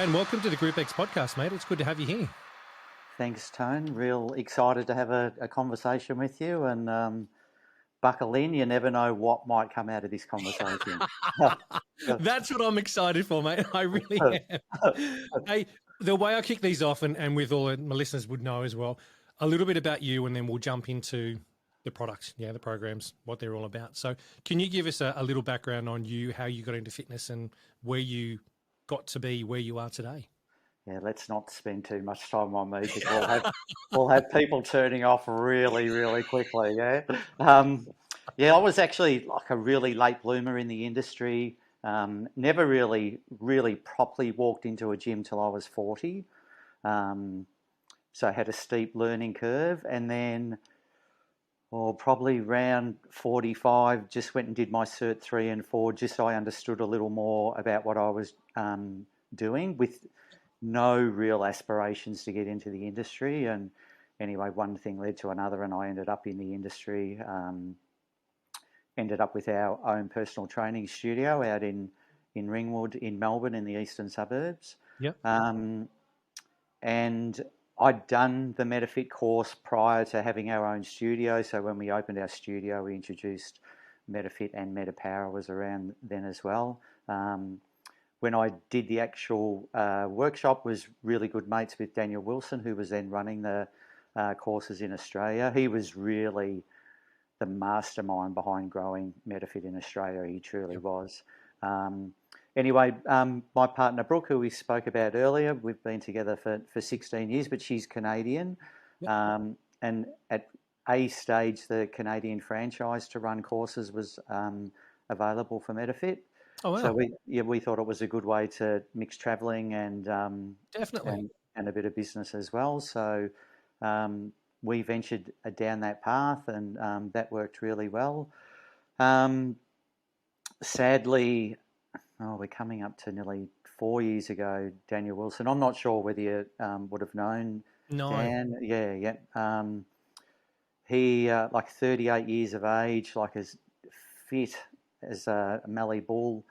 and welcome to the Group X podcast, mate. It's good to have you here. Thanks, Tone. Real excited to have a conversation with you, and buckle in. You never know what might come out of this conversation. That's what I'm excited for, mate. I really am. Hey, the way I kick these off, and with all my listeners would know as well, a little bit about you, and then we'll jump into the products, the programs, what they're all about. So can you give us a little background on you, how you got into fitness and where you got to be where you are today? Yeah, let's not spend too much time on me because we'll have people turning off really, really quickly. Yeah, I was actually like a really late bloomer in the industry. Never really properly walked into a gym till I was 40. So I had a steep learning curve, and then, probably around 45, just went and did my Cert 3 and 4, just so I understood a little more about what I was doing, with no real aspirations to get into the industry. And anyway, one thing led to another, and I ended up in the industry. Ended up with our own personal training studio out in Ringwood in Melbourne in the eastern suburbs. Yep. And I'd done the METAFIT course prior to having our own studio. So when we opened our studio, we introduced METAFIT, and MetaPower was around then as well. When I did the actual workshop, was really good mates with Daniel Wilson, who was then running the courses in Australia. He was really the mastermind behind growing METAFIT in Australia. He truly was. Anyway, my partner Brooke, who we spoke about earlier, we've been together for 16 years, but she's Canadian. Yep. And at a stage, the Canadian franchise to run courses was available for METAFIT. Oh, wow. So we thought it was a good way to mix travelling and definitely and a bit of business as well. So we ventured down that path, and that worked really well. Sadly, we're coming up to nearly 4 years ago, Daniel Wilson. I'm not sure whether you would have known Dan. Yeah. He, like 38 years of age, like as fit as a Mallee bull,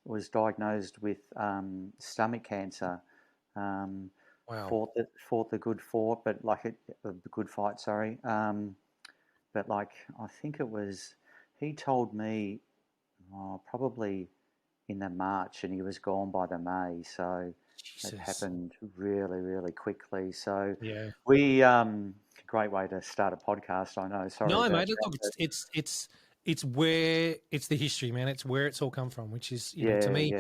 was diagnosed with stomach cancer. Wow. Fought the good fight, but the good fight. Sorry, but I think it was. He told me probably in the March, and he was gone by the May. So Jesus. It happened really, really quickly. So yeah, we great way to start a podcast. I know. Sorry. No, mate. Look, it's where it's the history, man. It's where it's all come from, which is to me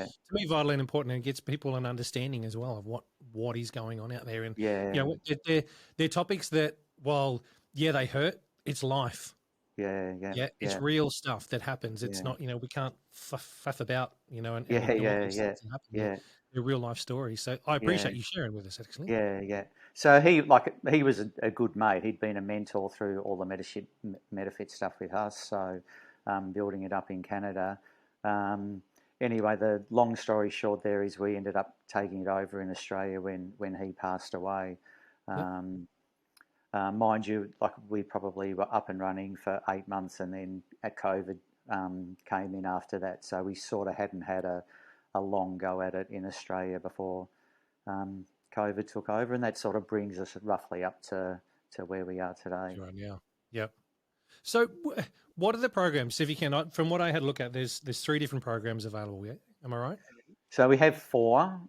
vital and important, and it gets people an understanding as well of what is going on out there. And they're topics that, while they hurt, it's life. It's real stuff that happens. It's not, we can't faff about, and they're real life stories. So I appreciate you sharing with us, actually. Yeah. So he was a good mate. He'd been a mentor through all the METAFIT stuff with us. So building it up in Canada. Anyway, the long story short there is we ended up taking it over in Australia when he passed away. Mind you, we probably were up and running for 8 months, and then COVID came in after that. So we sort of hadn't had a long go at it in Australia before COVID took over, and that sort of brings us roughly up to where we are today. Right now, yep. So what are the programs? If you can, from what I had a look at, there's 3 different programs available. Yeah, am I right? So we have 4.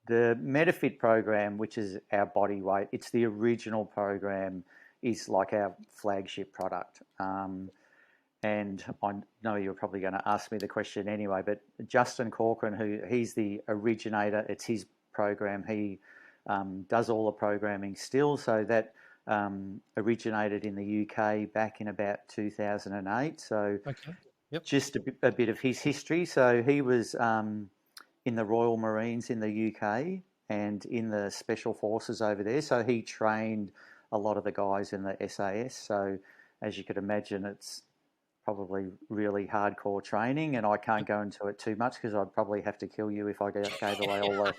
The METAFIT program, which is our body weight, it's the original program, is like our flagship product. And I know you're probably going to ask me the question anyway, but Justin Corcoran, he's the originator, it's his program. He does all the programming still. So that originated in the UK back in about 2008. So just a bit of his history. So he was in the Royal Marines in the UK and in the Special Forces over there. So he trained a lot of the guys in the SAS. So as you could imagine, it's probably really hardcore training, and I can't go into it too much because I'd probably have to kill you if I gave away all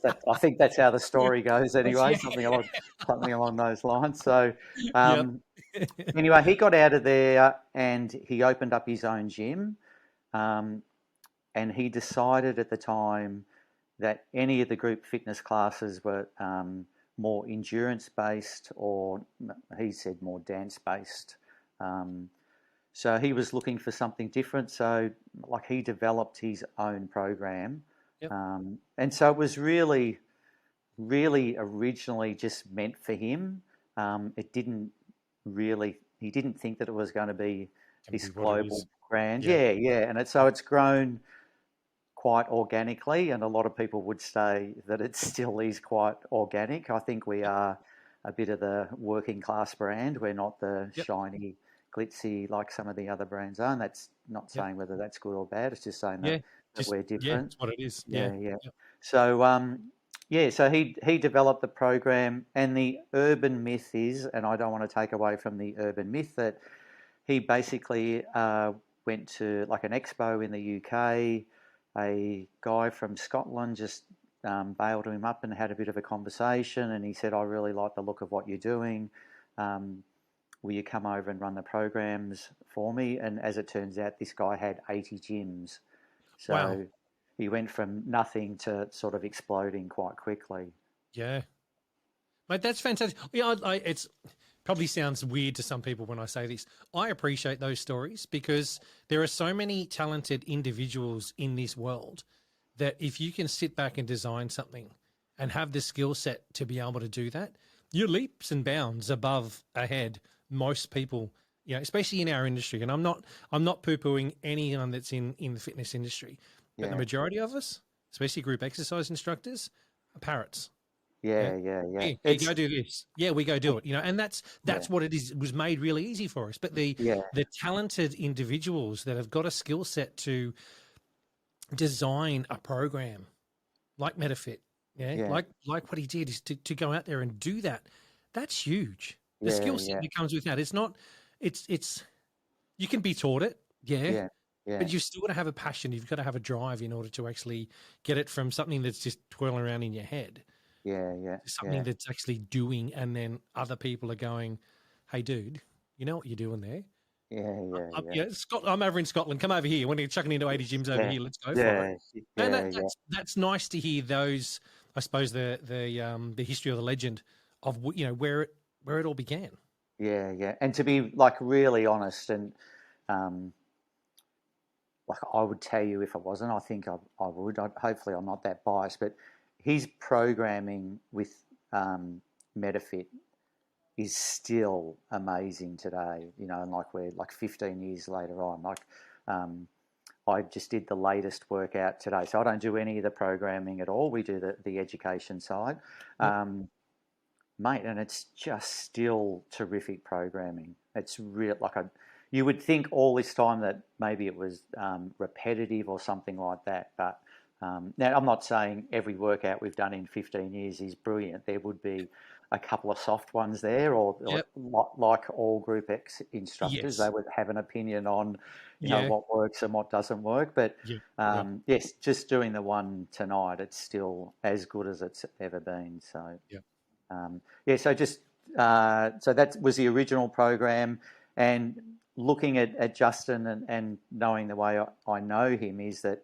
that. I think that's how the story goes anyway, something along those lines. So anyway, he got out of there and he opened up his own gym. and he decided at the time that any of the group fitness classes were more endurance based, or he said more dance based. So he was looking for something different. So like he developed his own program. Yep. And so it was really originally just meant for him. It didn't really, he didn't think that it was going to be this global brand. Yeah. And it's grown quite organically, and a lot of people would say that it still is quite organic. I think we are a bit of the working class brand. We're not the shiny, glitzy like some of the other brands are, and that's not saying whether that's good or bad. It's just saying that we're different. Yeah, that's what it is. Yeah. So so he developed the program, and the urban myth is, and I don't want to take away from the urban myth, that he basically went to like an expo in the UK. A guy from Scotland just bailed him up and had a bit of a conversation, and he said, "I really like the look of what you're doing. Will you come over and run the programs for me?" And as it turns out, this guy had 80 gyms. So he went from nothing to sort of exploding quite quickly. Yeah. Mate, that's fantastic. Yeah, it's probably sounds weird to some people when I say this. I appreciate those stories because there are so many talented individuals in this world that if you can sit back and design something and have the skill set to be able to do that, you're leaps and bounds ahead most people, you know, especially in our industry. And I'm not poo-pooing anyone that's in the fitness industry, but the majority of us, especially group exercise instructors, are parrots. Yeah. Hey, go do this. Yeah, we go do it. You know, and that's what it is. It was made really easy for us. But the talented individuals that have got a skill set to design a program like METAFIT, like what he did is to go out there and do that. That's huge. The skill set that comes with that. It's not. It's. You can be taught it. Yeah. But you've still got to have a passion. You've got to have a drive in order to actually get it from something that's just twirling around in your head. Something that's actually doing, and then other people are going, "Hey, dude, you know what you're doing there? I'm over in Scotland. Come over here. When you're chucking into 80 gyms over here, let's go for it." And that's nice to hear those. I suppose the history or the legend of where it all began. And to be like really honest, and like I would tell you if I wasn't, I think I would. Hopefully, I'm not that biased, but his programming with METAFIT is still amazing today. You know, and like we're like 15 years later on. Like I just did the latest workout today, so I don't do any of the programming at all. We do the education side, mate, and it's just still terrific programming. It's real. Like you would think all this time that maybe it was repetitive or something like that, but. Now, I'm not saying every workout we've done in 15 years is brilliant. There would be a couple of soft ones there, or like all Group X instructors, they would have an opinion on, you know, what works and what doesn't work. But yes, just doing the one tonight, it's still as good as it's ever been. So so just so that was the original program, and looking at Justin and knowing the way I know him is that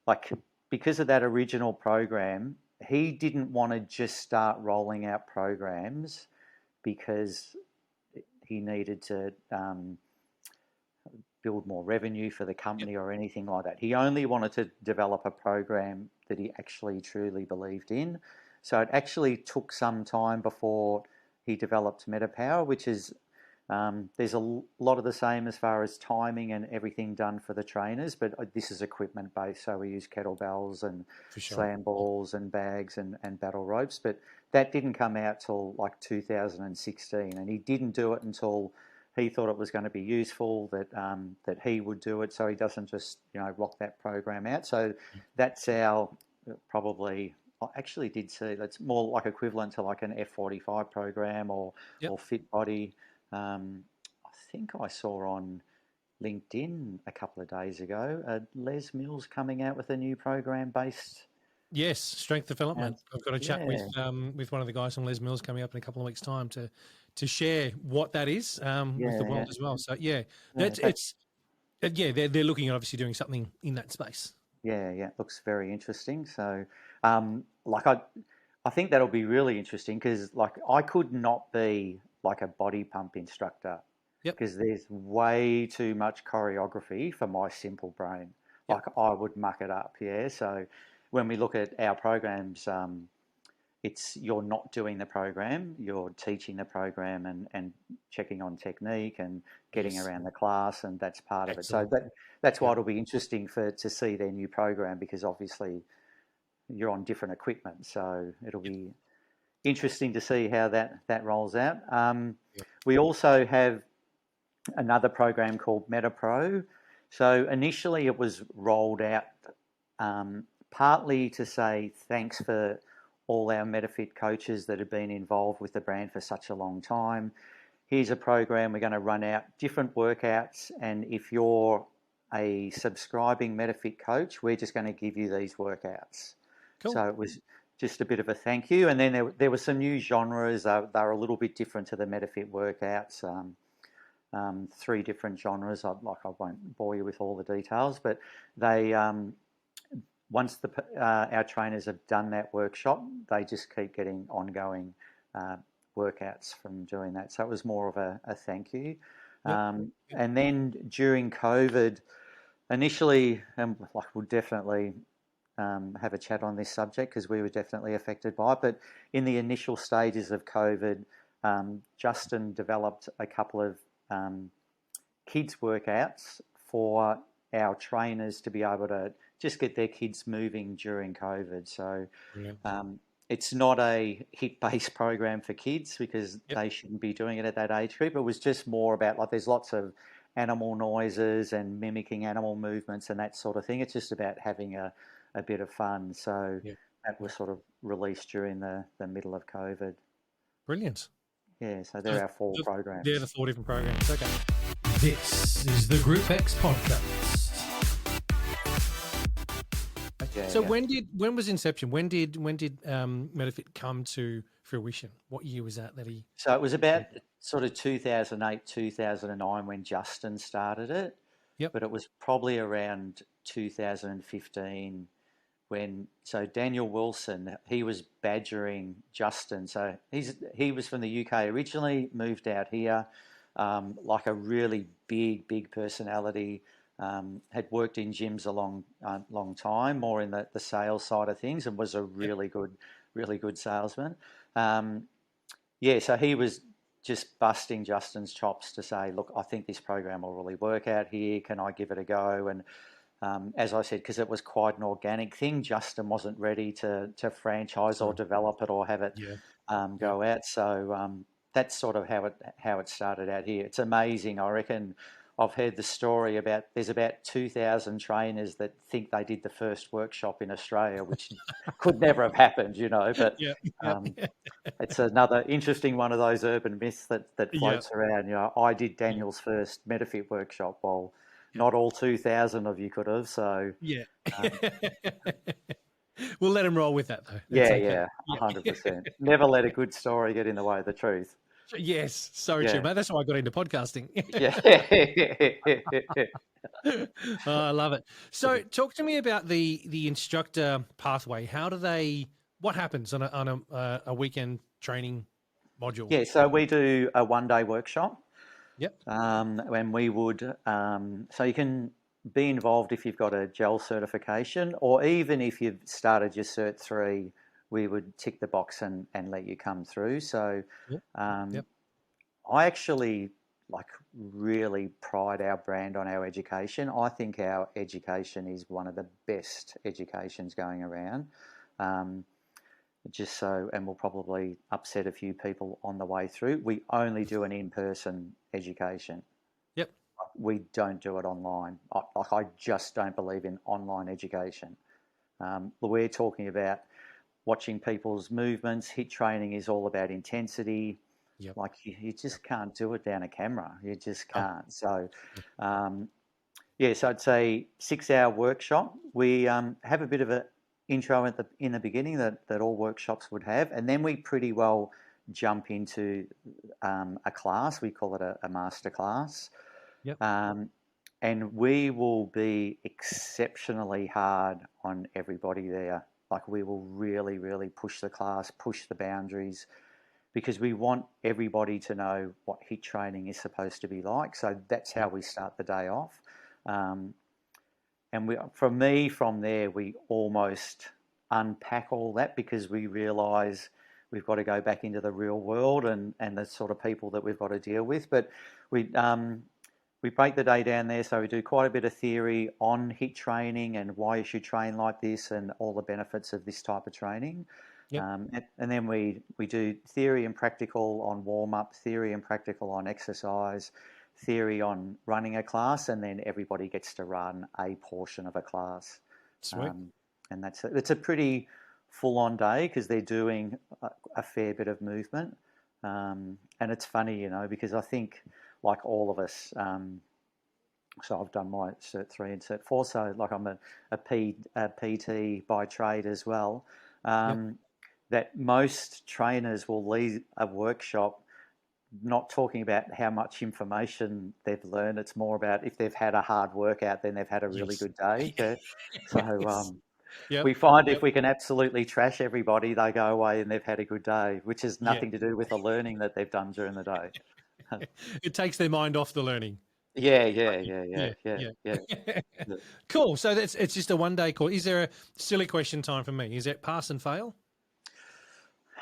like. Because of that original program, he didn't want to just start rolling out programs because he needed to build more revenue for the company or anything like that. He only wanted to develop a program that he actually truly believed in. So it actually took some time before he developed MetaPower, which is there's a lot of the same as far as timing and everything done for the trainers, but this is equipment based. So we use kettlebells and slam balls and bags and battle ropes, but that didn't come out till like 2016, and he didn't do it until he thought it was going to be useful, that he would do it, so he doesn't just rock that program out. So that's our probably. I actually did see that's more like equivalent to like an F45 program or Fit Body. I think I saw on LinkedIn a couple of days ago, Les Mills coming out with a new program based. Yes, strength development. I've got a chat with one of the guys from Les Mills coming up in a couple of weeks' time to share what that is with the world as well. So they're looking at obviously doing something in that space. Yeah, looks very interesting. So, like I think that'll be really interesting because like I could not be like a body pump instructor Yep. because there's way too much choreography for my simple brain. Yep. Like I would muck it up. Yeah. So when we look at our programs, it's you're not doing the program, you're teaching the program and checking on technique and getting Yes. around the class, and that's part of it. So Excellent. that's why Yep. it'll be interesting to see their new program because obviously you're on different equipment, so it'll Yep. be interesting to see how that rolls out. Yep. We also have another program called MetaPro. So initially it was rolled out partly to say thanks for all our METAFIT coaches that have been involved with the brand for such a long time. Here's a program we're going to run out different workouts, and if you're a subscribing METAFIT coach, we're just going to give you these workouts. Cool. So it was just a bit of a thank you. And then there were some new genres. They're a little bit different to the METAFIT workouts. 3 different genres. I won't bore you with all the details, but they once our trainers have done that workshop, they just keep getting ongoing workouts from doing that. So it was more of a thank you. Yep. And then during COVID, initially, we'll definitely have a chat on this subject because we were definitely affected by it. But in the initial stages of COVID, Justin developed a couple of kids workouts for our trainers to be able to just get their kids moving during COVID. So it's not a HIIT-based program for kids because they shouldn't be doing it at that age group. It was just more about like there's lots of animal noises and mimicking animal movements and that sort of thing. It's just about having a bit of fun. So that was sort of released during the middle of COVID. Brilliant. Yeah, so they're our 4 programs. They're the 4 different programs. Okay. This is the Group X podcast. So when was inception? When did METAFIT come to fruition? What year was that he? So it was about sort of 2008, 2009 when Justin started it. Yep. But it was probably around 2015 so Daniel Wilson, he was badgering Justin. So he was from the UK originally, moved out here, like a really big personality. Had worked in gyms a long time, more in the sales side of things, and was a really good salesman. So he was just busting Justin's chops to say, look, I think this program will really work out here. Can I give it a go? And as I said, because it was quite an organic thing, Justin wasn't ready to franchise or develop it or have it go out. So that's sort of how it started out here. It's amazing. I reckon I've heard the story there's about 2,000 trainers that think they did the first workshop in Australia, which could never have happened, But it's another interesting one of those urban myths that floats around. I did Daniel's first METAFIT workshop. Well, not all 2,000 of you could have. So we'll let him roll with that though. That's 100%. Never let a good story get in the way of the truth. Yes, so true, mate. That's why I got into podcasting. Oh, I love it. So, talk to me about the instructor pathway. What happens on a weekend training module? Yeah, so we do a 1-day workshop. Yep. When we would, so you can be involved if you've got a GEL certification, or even if you've started your Cert 3, we would tick the box and let you come through. So I actually really pride our brand on our education. I think our education is one of the best educations going around. And we'll probably upset a few people on the way through. We only do an in-person education. Yep. We don't do it online. I just don't believe in online education. We're talking about watching people's movements. HIIT training is all about intensity. Yep. You just can't do it down a camera. You just can't. So, so it's a 6-hour workshop. We have a bit of a intro in the beginning that all workshops would have, and then we pretty well jump into a class. We call it a master class. Yep. and we will be exceptionally hard on everybody there. Like we will really, really push the class, push the boundaries, because we want everybody to know what HIIT training is supposed to be like. So that's how we start the day off. And from there, we almost unpack all that, because we realise we've got to go back into the real world and the sort of people that we've got to deal with. But we break the day down there, so we do quite a bit of theory on HIIT training and why you should train like this and all the benefits of this type of training. Yep. And then we do theory and practical on warm-up, theory and practical on exercise, theory on running a class, and then everybody gets to run a portion of a class. Sweet. And it's a pretty full-on day, because they're doing a fair bit of movement. And it's funny, you know, because I think, like all of us, so I've done my Cert 3 and Cert 4, so like I'm a PT by trade as well, that most trainers will leave a workshop not talking about how much information they've learned. It's more about if they've had a hard workout, then they've had a really good day. So we find if we can absolutely trash everybody, they go away and they've had a good day, which has nothing to do with the learning that they've done during the day. It takes their mind off the learning. Yeah. Cool. So it's just a 1-day course. Is there a silly question time for me? Is it pass and fail?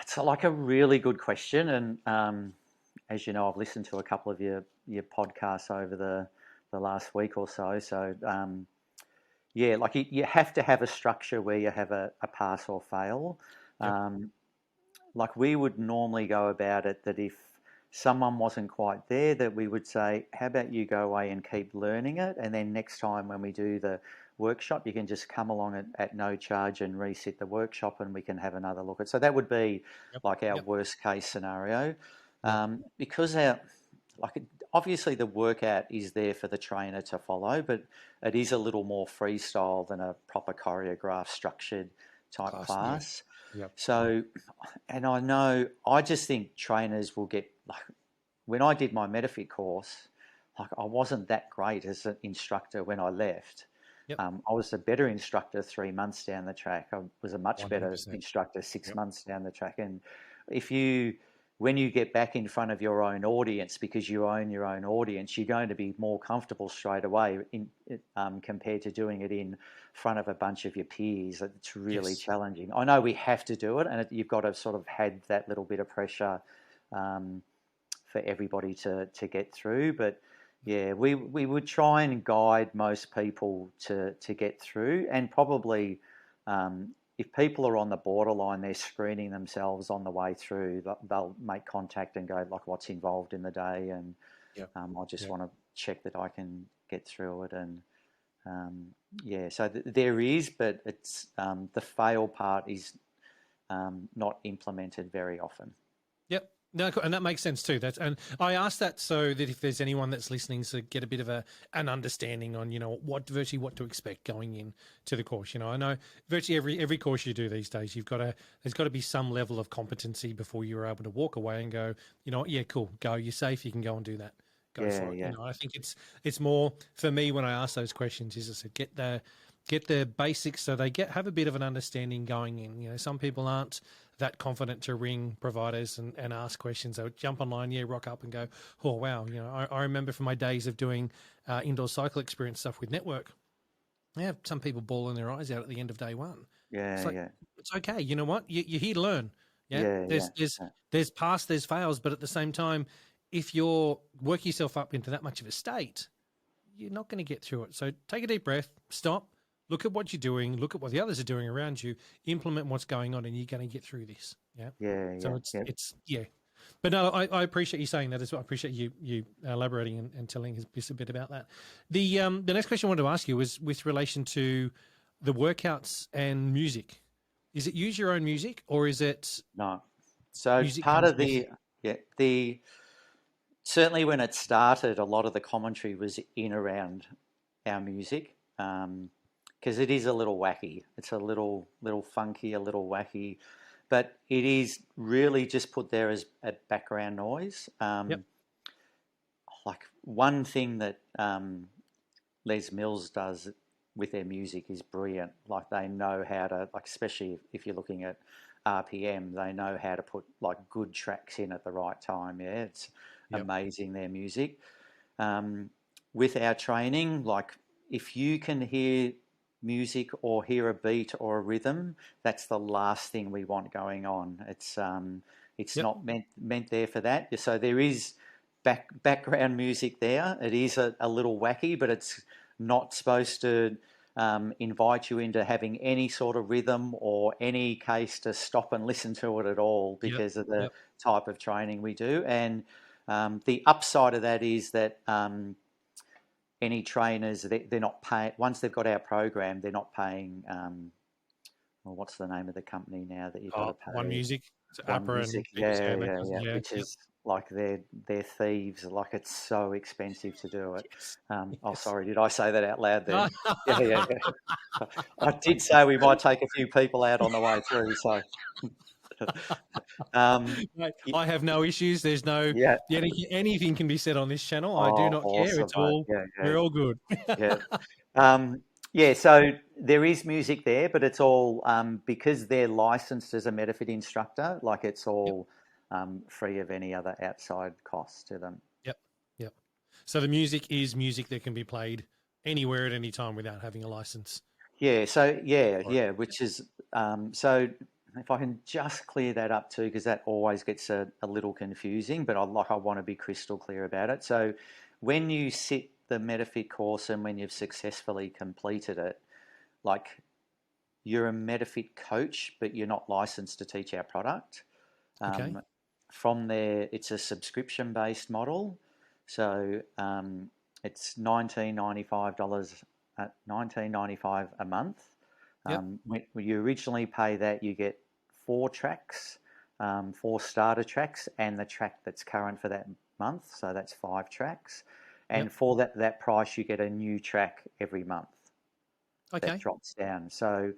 It's like a really good question, and as you know, I've listened to a couple of your podcasts over the last week or so. So like you have to have a structure where you have a pass or fail. Like we would normally go about it that if someone wasn't quite there, that we would say, how about you go away and keep learning it, and then next time when we do the workshop, you can just come along at no charge and reset the workshop, and we can have another look at. So that would be like our worst case scenario, because obviously the workout is there for the trainer to follow, but it is a little more freestyle than a proper choreographed, structured type class. So, and I just think trainers will get, like, when I did my METAFIT course, like I wasn't that great as an instructor when I left. I was a better instructor 3 months down the track. I was a much 100%. Better instructor 6 months down the track. And when you get back in front of your own audience, because you own your own audience, you're going to be more comfortable straight away compared to doing it in front of a bunch of your peers. It's really challenging. I know we have to do it, and you've got to sort of had that little bit of pressure for everybody to get through. But yeah, we would try and guide most people to get through, and probably if people are on the borderline, they're screening themselves on the way through, they'll make contact and go, like, what's involved in the day, and I just want to check that I can get through it. And so there is, but it's the fail part is not implemented very often. Yep. No, and that makes sense too. And I asked that so that if there's anyone that's listening to get a bit of an understanding on, what to expect going in to the course. I know virtually every course you do these days, there's got to be some level of competency before you're able to walk away and go, cool, go, you're safe, you can go and do that. Go for it. Yeah. I think it's more for me when I ask those questions is I said get the basics so they have a bit of an understanding going in. Some people aren't that confident to ring providers and ask questions. They would jump online, rock up and go, oh, wow. I remember from my days of doing indoor cycle experience stuff with Network, some people bawling their eyes out at the end of day one. It's okay. You know what? You're here to learn. There's pass, there's fails, but at the same time, if you're working yourself up into that much of a state, you're not going to get through it. So take a deep breath, stop, look at what you're doing, look at what the others are doing around you, implement what's going on, and you're going to get through this. It's But no, I appreciate you saying that as well. I appreciate you elaborating and telling us a bit about that. The next question I wanted to ask you was with relation to the workouts and music. Is it use your own music, or is it no? So part of certainly when it started, a lot of the commentary was in around our music. Because it is a little wacky. It's a little funky, a little wacky, but it is really just put there as a background noise. Like one thing that Les Mills does with their music is brilliant. Like they know how to, like especially if you're looking at RPM, they know how to put like good tracks in at the right time. Yeah, it's amazing, their music. With our training, like if you can hear music or hear a beat or a rhythm, that's the last thing we want going on. It's not meant there for that. So there is background music there. It is a little wacky, but it's not supposed to invite you into having any sort of rhythm or any case to stop and listen to it at all because of the type of training we do. And the upside of that is that any trainers, they're not paying, once they've got our program, they're not paying, well, what's the name of the company now that you've got to pay? One Music. So One APRA Music, and which is like they're thieves. Like it's so expensive to do it. Oh, sorry, did I say that out loud then? Yeah. I did say we might take a few people out on the way through. So, I have no issues. There's no anything can be said on this channel. I do not care. It's all we're all good. So there is music there, but it's all because they're licensed as a METAFIT instructor. Like it's all free of any other outside costs to them. Yep. So the music is music that can be played anywhere at any time without having a license. Yeah. So which is so. If I can just clear that up too, because that always gets a little confusing, but I want to be crystal clear about it. So when you sit the METAFIT course and when you've successfully completed it, like you're a METAFIT coach, but you're not licensed to teach our product. Okay. From there, it's a subscription-based model. So it's $19.95 a month. When you originally pay that, you get 4 tracks, 4 starter tracks, and the track that's current for that month. So that's 5 tracks. And for that price, you get a new track every month. Okay. That drops down. So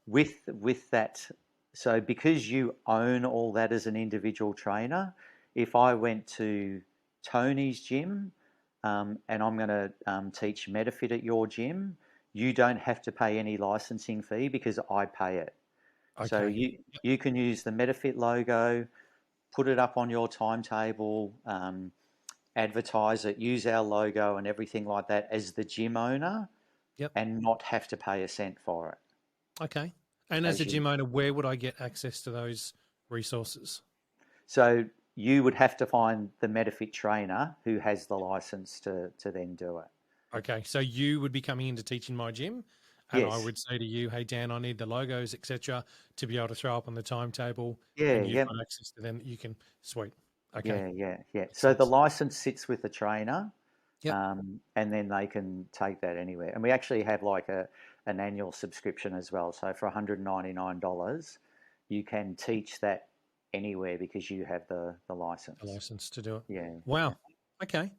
with that, so because you own all that as an individual trainer, if I went to Tony's gym and I'm going to teach METAFIT at your gym, you don't have to pay any licensing fee because I pay it. Okay. So you can use the METAFIT logo, put it up on your timetable, advertise it, use our logo and everything like that as the gym owner and not have to pay a cent for it. Okay. And as a gym owner, where would I get access to those resources? So you would have to find the METAFIT trainer who has the license to then do it. Okay, so you would be coming in to teach in my gym, and I would say to you, "Hey Dan, I need the logos, etc., to be able to throw up on the timetable." And you've got access to them. You can sweet. Okay. Yeah. So the license sits with the trainer, and then they can take that anywhere. And we actually have like an annual subscription as well. So for $199, you can teach that anywhere because you have the license. The license to do it. Yeah. Wow. Okay.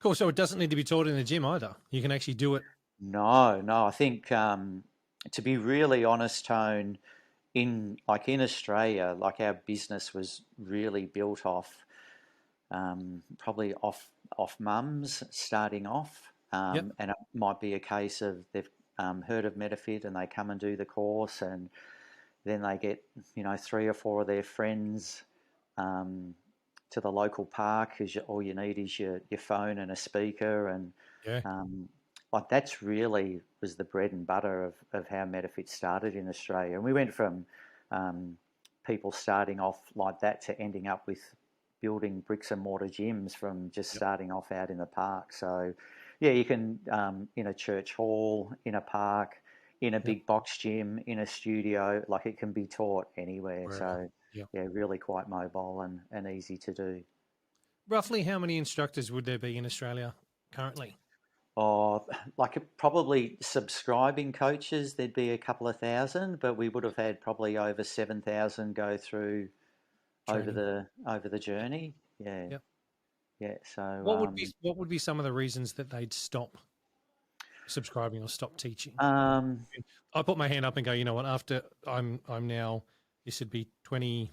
Cool. So it doesn't need to be taught in the gym either. You can actually do it. No. I think to be really honest, Tone, in Australia, like our business was really built off probably off mums starting off, and it might be a case of they've heard of METAFIT and they come and do the course, and then they get 3 or 4 of their friends to the local park because all you need is your phone and a speaker, and like that's really was the bread and butter of how METAFIT started in Australia. And we went from people starting off like that to ending up with building bricks and mortar gyms from just starting off out in the park. So you can in a church hall, in a park, in a big box gym, in a studio, like it can be taught anywhere. Wherever. So really quite mobile and easy to do. Roughly how many instructors would there be in Australia currently? Like probably subscribing coaches, there'd be a couple of thousand, but we would have had probably over 7,000 go through training. over the journey. Yeah. So what would be some of the reasons that they'd stop subscribing or stop teaching? I put my hand up and go, you know what? After I'm now, this would be 20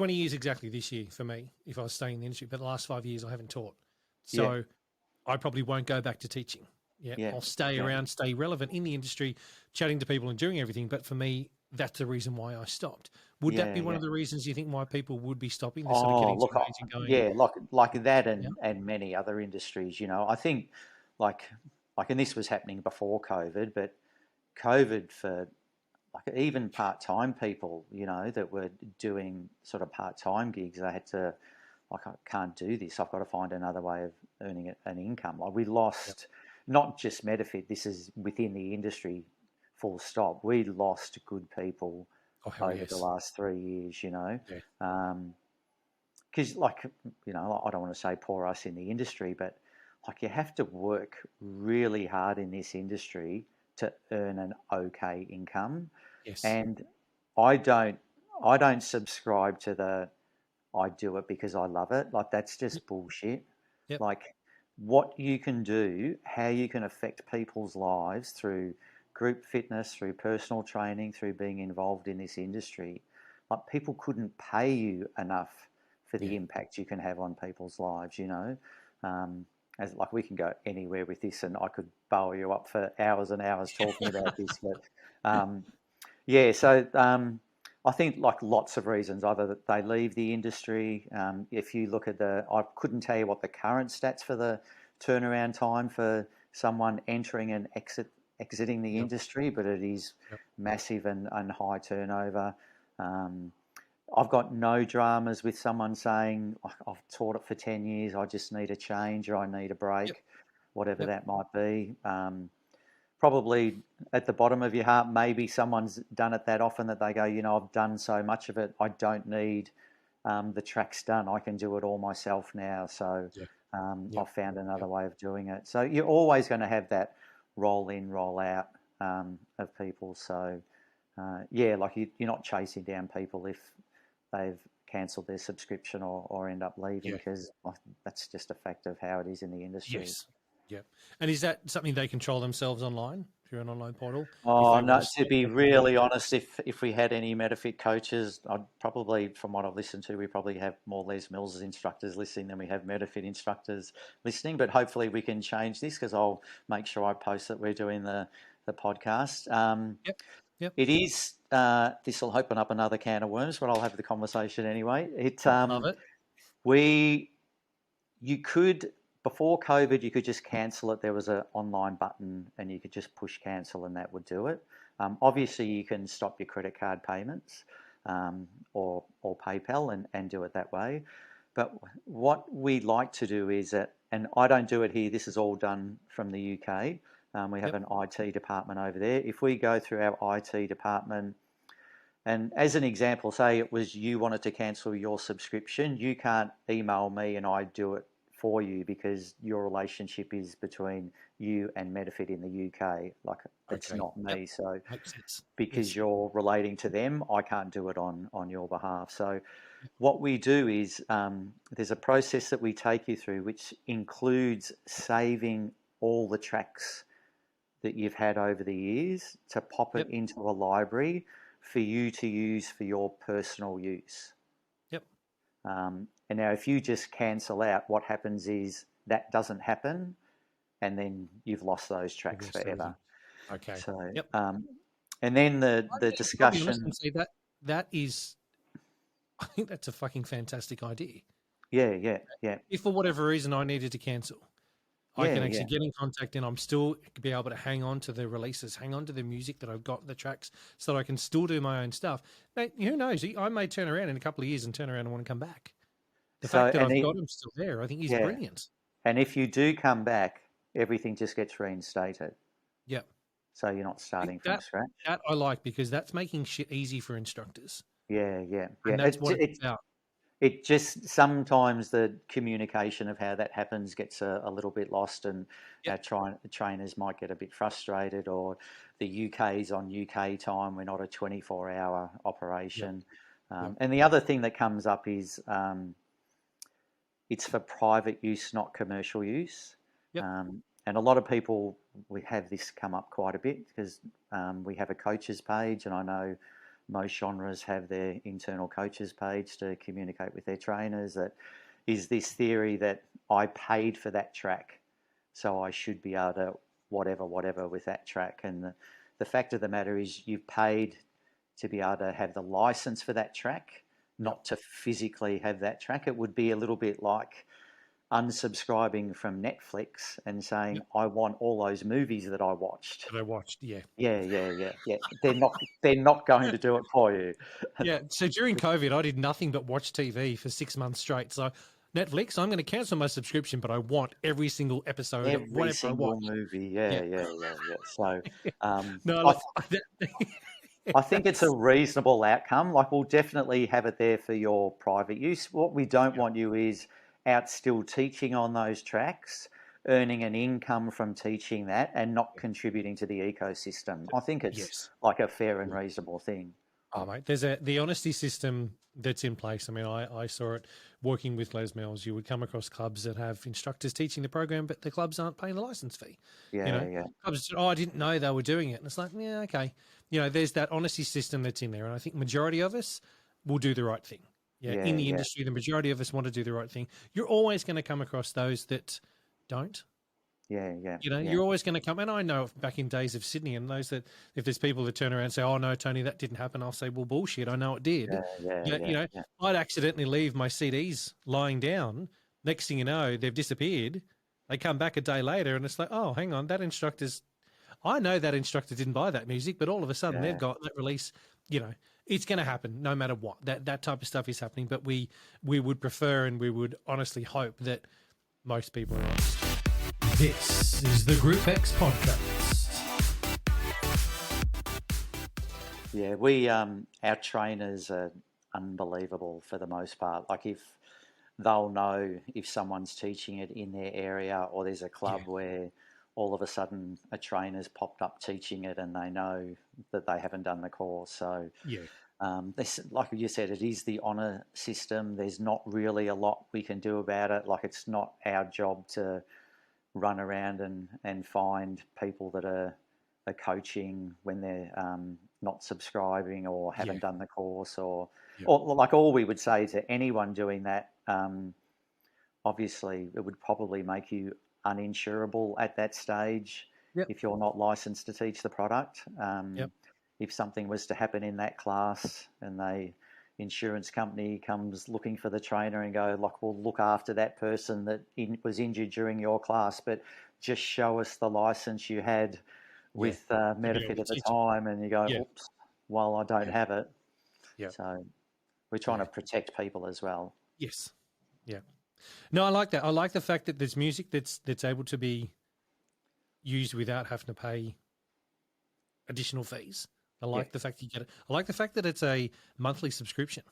years exactly this year for me if I was staying in the industry. But the last 5 years I haven't taught. So I probably won't go back to teaching. Yeah. I'll stay around, stay relevant in the industry, chatting to people and doing everything. But for me, that's the reason why I stopped. Would that be one of the reasons you think why people would be stopping? They're sort of getting to an age and going, like that and many other industries. You know, I think like and this was happening before COVID, but COVID for like even part-time people, you know, that were doing sort of part-time gigs, they had to, like, I can't do this. I've got to find another way of earning an income. Like we lost not just METAFIT, this is within the industry, full stop. We lost good people over the last 3 years, you know. Because, like, you know, I don't want to say poor us in the industry, but like you have to work really hard in this industry to earn an okay income. And I don't subscribe to the I do it because I love it. Like that's just bullshit. Like what you can do, how you can affect people's lives through group fitness, through personal training, through being involved in this industry. Like people couldn't pay you enough for the impact you can have on people's lives, you know. As like we can go anywhere with this, and I could bowl you up for hours and hours talking about this, but so I think like lots of reasons, either that they leave the industry. If you look at I couldn't tell you what the current stats for the turnaround time for someone entering and exiting the industry, but it is massive and high turnover. I've got no dramas with someone saying, I've taught it for 10 years, I just need a change or I need a break, whatever that might be. Probably at the bottom of your heart, maybe someone's done it that often that they go, you know, I've done so much of it, I don't need the tracks done. I can do it all myself now. So I've found another way of doing it. So you're always going to have that roll in, roll out of people. So, like you're not chasing down people if they've cancelled their subscription or end up leaving, because that's just a fact of how it is in the industry. And is that something they control themselves online through an online portal? Oh, no, to be really honest, if we had any METAFIT coaches, I'd probably, from what I've listened to, we probably have more Les Mills instructors listening than we have METAFIT instructors listening. But hopefully we can change this, because I'll make sure I post that we're doing the podcast. It is, this will open up another can of worms, but I'll have the conversation anyway. Love it. You could, before COVID, you could just cancel it. There was an online button and you could just push cancel and that would do it. Obviously, you can stop your credit card payments or PayPal and do it that way. But what we like to do is that, and I don't do it here, this is all done from the UK. We have an IT department over there. If we go through our IT department, and as an example, say it was you wanted to cancel your subscription, you can't email me and I do it for you, because your relationship is between you and METAFIT in the UK. Like it's not me. So because you're relating to them, I can't do it on your behalf. So what we do is there's a process that we take you through, which includes saving all the tracks that you've had over the years to pop it into a library for you to use for your personal use. And now if you just cancel out, what happens is that doesn't happen, and then you've lost those tracks forever. So, and then the discussion. I'll be honest and say that is, I think that's a fucking fantastic idea. Yeah. If for whatever reason I needed to cancel, I can actually get in contact and I'm still be able to hang on to the releases, hang on to the music that I've got, the tracks, so that I can still do my own stuff. Now, who knows? I may turn around in a couple of years and turn around and want to come back. The fact that I've got him still there, I think is brilliant. And if you do come back, everything just gets reinstated. Yep. So you're not starting from scratch. That I like, because that's making shit easy for instructors. Yeah. And that's what it's about. It just, sometimes the communication of how that happens gets a little bit lost, and trainers might get a bit frustrated, or the UK's on UK time. We're not a 24-hour operation. And the other thing that comes up is it's for private use, not commercial use. And a lot of people, we have this come up quite a bit, because we have a coaches page, and I know most genres have their internal coaches page to communicate with their trainers. That is this theory that I paid for that track, so I should be able to whatever with that track. And the fact of the matter is, you've paid to be able to have the license for that track, not to physically have that track. It would be a little bit like unsubscribing from Netflix and saying, I want all those movies that I watched. Yeah. They're not going to do it for you. Yeah. So during COVID, I did nothing but watch TV for 6 months straight. So Netflix, I'm going to cancel my subscription, but I want every single episode of whatever I watch. Movie. Yeah. So, no, I think it's a reasonable outcome. Like, we'll definitely have it there for your private use. What we don't want you is out still teaching on those tracks, earning an income from teaching that and not contributing to the ecosystem. I think it's like a fair and reasonable thing. Oh, mate, there's the honesty system that's in place. I mean, I saw it working with Les Mills. You would come across clubs that have instructors teaching the program, but the clubs aren't paying the license fee. Clubs, I didn't know they were doing it. And it's like, yeah, okay. There's that honesty system that's in there. And I think majority of us will do the right thing. In the industry, the majority of us want to do the right thing. You're always going to come across those that don't. You're always going to come. And I know back in days of Sydney, and those that, if there's people that turn around and say, oh, no, Tony, that didn't happen, I'll say, well, bullshit. I know it did. I'd accidentally leave my CDs lying down. Next thing you know, they've disappeared. They come back a day later and it's like, oh, hang on, I know that instructor didn't buy that music, but all of a sudden they've got that release. It's going to happen no matter what. That type of stuff is happening, but we would prefer and we would honestly hope that most people are honest. This is the Group X podcast. Yeah, we our trainers are unbelievable for the most part. Like, if they'll know if someone's teaching it in their area, or there's a club where all of a sudden a trainer's popped up teaching it and they know that they haven't done the course. So like you said, it is the honour system. There's not really a lot we can do about it. Like, it's not our job to run around and find people that are coaching when they're not subscribing or haven't done the course, or like, all we would say to anyone doing that, obviously it would probably make you uninsurable at that stage if you're not licensed to teach the product. If something was to happen in that class and the insurance company comes looking for the trainer and go, like, we'll look after that person that was injured during your class, but just show us the license you had with METAFIT at the time, and you go, oops, well, I don't have it. So we're trying to protect people as well. Yes. Yeah. No, I like that. I like the fact that there's music that's able to be used without having to pay additional fees. I like the fact you get it. I like the fact that it's a monthly subscription.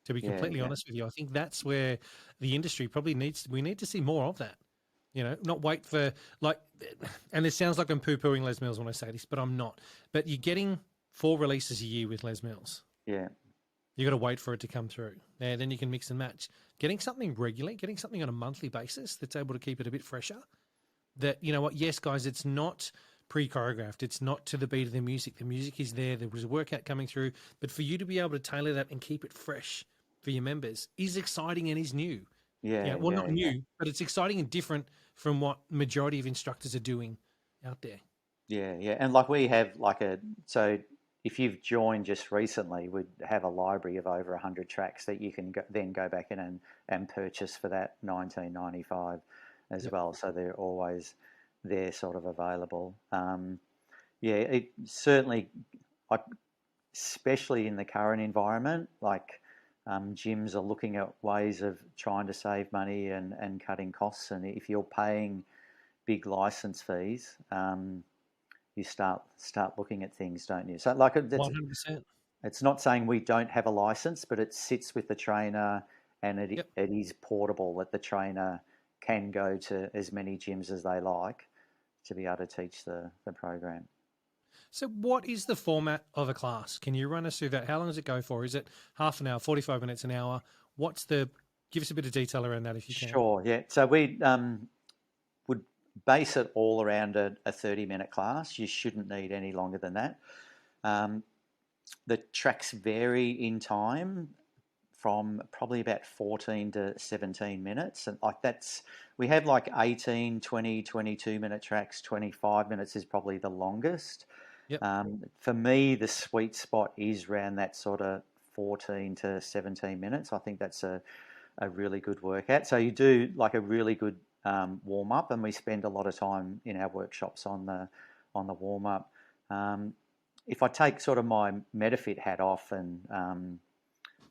To be completely honest with you, I think that's where the industry probably we need to see more of that. Not wait for, like, and it sounds like I'm poo-pooing Les Mills when I say this, but I'm not. But you're getting 4 releases a year with Les Mills. Yeah. You got to wait for it to come through. Then you can mix and match. Getting something regularly, getting something on a monthly basis that's able to keep it a bit fresher. That, you know what, yes, guys, it's not pre-choreographed. It's not to the beat of the music. The music is there. There was a workout coming through. But for you to be able to tailor that and keep it fresh for your members is exciting and is new. Not new, but it's exciting and different from what majority of instructors are doing out there. Yeah. And like, we have so if you've joined just recently, we'd have a library of over 100 tracks that you can then go back in and purchase for that $19.95 as well. So they're always there, sort of available. It certainly, like, especially in the current environment, like, gyms are looking at ways of trying to save money and cutting costs. And if you're paying big license fees, you start looking at things, don't you? So, like, 100%. It's not saying we don't have a license, but it sits with the trainer, and it is portable, that the trainer can go to as many gyms as they like to be able to teach the program. So what is the format of a class? Can you run us through that? How long does it go for? Is it half an hour, 45 minutes, an hour? Give us a bit of detail around that if you can. Sure, yeah. So we would base it all around a 30-minute class. You shouldn't need any longer than that. The tracks vary in time from probably about 14 to 17 minutes. And like we have like 18, 20, 22-minute tracks. 25 minutes is probably the longest. Yep. For me, the sweet spot is around that sort of 14 to 17 minutes. I think that's a really good workout. So you do like a really good warm up, and we spend a lot of time in our workshops on the warm up. If I take sort of my METAFIT hat off and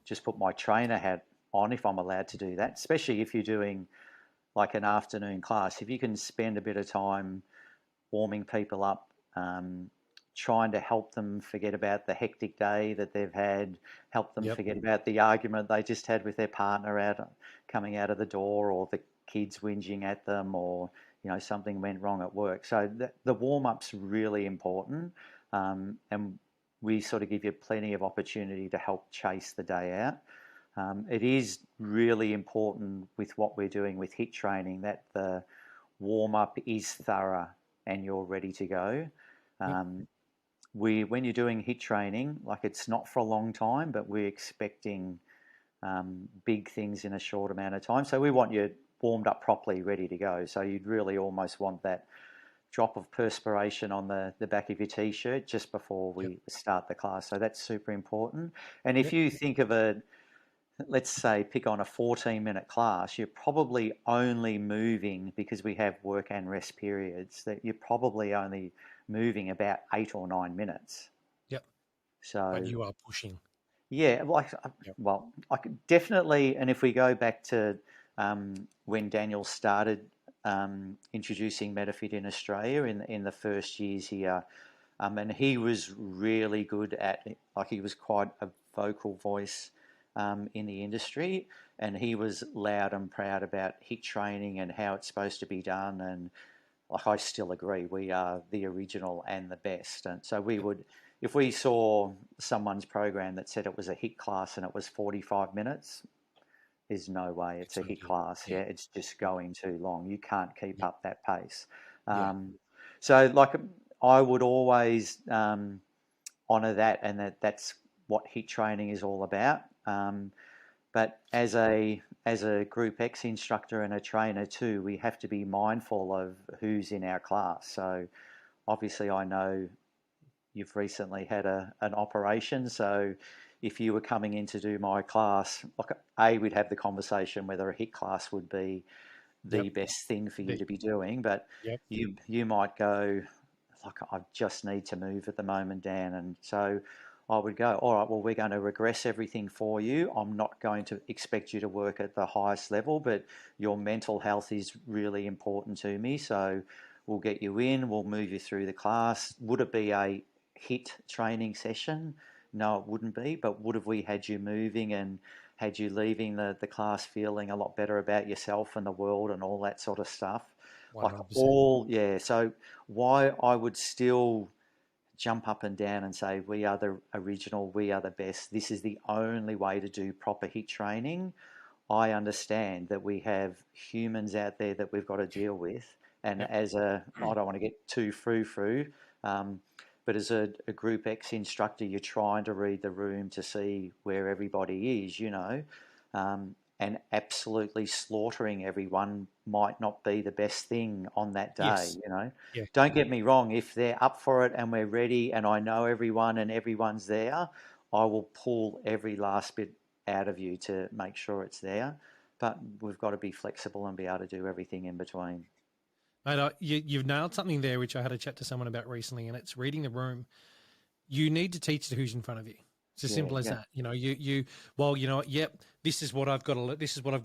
just put my trainer hat on, if I'm allowed to do that, especially if you're doing like an afternoon class, if you can spend a bit of time warming people up, trying to help them forget about the hectic day that they've had, help them forget about the argument they just had with their partner coming out of the door, or the kids whinging at them, or something went wrong at work. So the warm-up's really important, and we sort of give you plenty of opportunity to help chase the day out. It is really important with what we're doing with HIIT training that the warm-up is thorough and you're ready to go. When you're doing HIIT training, like it's not for a long time, but we're expecting big things in a short amount of time. So we want you warmed up properly, ready to go. So you'd really almost want that drop of perspiration on the back of your t-shirt just before we start the class. So that's super important. And if you think of let's say pick on a 14-minute class, you're probably only moving, because we have work and rest periods, that you're probably only moving about 8 or 9 minutes. Yep. So but you are pushing. Yeah, well, I could definitely, and if we go back to when Daniel started introducing METAFIT in Australia in the first years here, and he was really good at, like, he was quite a vocal voice in the industry, and he was loud and proud about HIIT training and how it's supposed to be done. And like, I still agree, we are the original and the best. And so we would, if we saw someone's program that said it was a HIIT class and it was 45 minutes, there's no way it's a HIIT class. Yeah, it's just going too long. You can't keep up that pace. So like, I would always honour that, and that's what HIIT training is all about. But as a Group X instructor and a trainer too, we have to be mindful of who's in our class. So obviously I know you've recently had an operation, so if you were coming in to do my class, like, we'd have the conversation whether a HIIT class would be the best thing for you to be doing, but you might go, like, I just need to move at the moment, Dan. And so I would go, all right, well, we're going to regress everything for you. I'm not going to expect you to work at the highest level, but your mental health is really important to me. So we'll get you in, we'll move you through the class. Would it be a HIIT training session? No, it wouldn't be. But would have we had you moving and had you leaving the class feeling a lot better about yourself and the world and all that sort of stuff? 100%. So why I would still jump up and down and say, we are the original, we are the best, this is the only way to do proper HIIT training. I understand that we have humans out there that we've got to deal with. And I don't want to get too frou-frou, but as a Group X instructor, you're trying to read the room to see where everybody is, and absolutely slaughtering everyone might not be the best thing on that day, Don't get me wrong, if they're up for it and we're ready and I know everyone and everyone's there, I will pull every last bit out of you to make sure it's there. But we've got to be flexible and be able to do everything in between. Mate, you've nailed something there, which I had a chat to someone about recently, and it's reading the room. You need to teach to who's in front of you. It's as simple as that. This is what I've got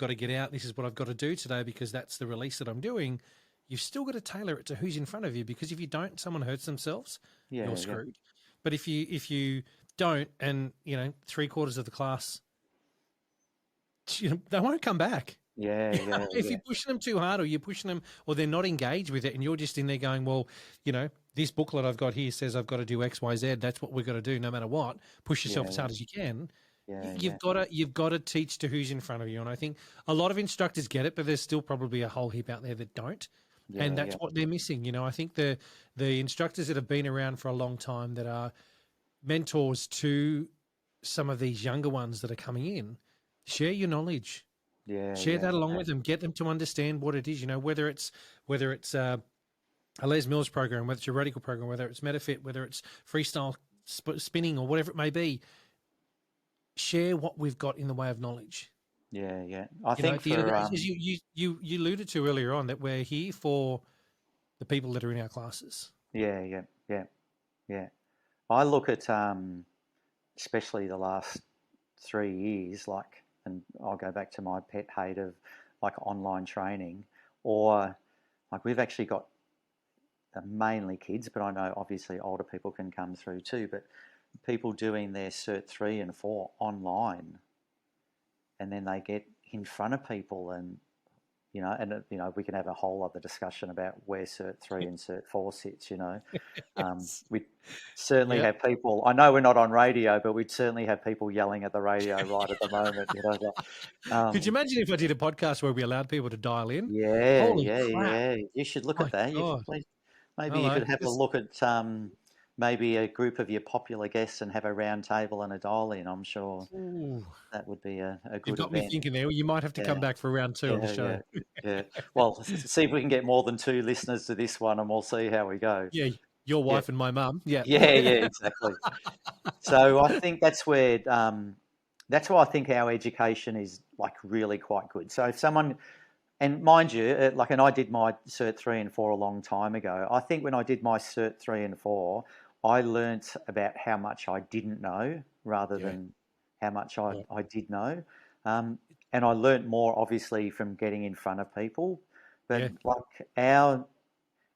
to get out. This is what I've got to do today because that's the release that I'm doing. You've still got to tailor it to who's in front of you, because if you don't, someone hurts themselves, you're screwed. But if you don't, and 3/4 of the class, they won't come back. If you're pushing them too hard, or you're pushing them, or they're not engaged with it, and you're just in there going, well, this booklet I've got here says I've got to do X, Y, Z. That's what we've got to do, no matter what. Push yourself as hard as you can. You've got to teach to who's in front of you, and I think a lot of instructors get it, but there's still probably a whole heap out there that don't, and that's what they're missing. I think the instructors that have been around for a long time, that are mentors to some of these younger ones that are coming in, Share your knowledge. Share that along with them. Get them to understand what it is. Whether it's a Les Mills program, whether it's a radical program, whether it's METAFIT, whether it's freestyle spinning or whatever it may be. Share what we've got in the way of knowledge. Yeah. I think as you alluded to earlier on, that we're here for the people that are in our classes. Yeah. I look at especially the last 3 years, and I'll go back to my pet hate of online training, or we've actually got mainly kids, but I know obviously older people can come through too, but people doing their Cert 3 and 4 online, and then they get in front of people and we can have a whole other discussion about where Cert 3 and Cert 4 sits, Yes. We certainly have people, I know we're not on radio, but we'd certainly have people yelling at the radio right at the moment. Could you imagine if I did a podcast where we allowed people to dial in? Yeah. Holy crap. Yeah. You should look at that. Maybe you could have a look at maybe a group of your popular guests and have a round table and a dial-in. I'm sure that would be a good You've got event. me thinking there. You might have to come back for round 2 of the show. Yeah. Well, see if we can get more than 2 listeners to this one, and we'll see how we go. Yeah, your wife and my mum. Yeah. Yeah, exactly. So I think that's why I think our education is really quite good. So if someone, and mind you, and I did my Cert 3 and 4 a long time ago. I think when I did my Cert 3 and 4, I learnt about how much I didn't know rather than how much I did know. And I learnt more, obviously, from getting in front of people. But our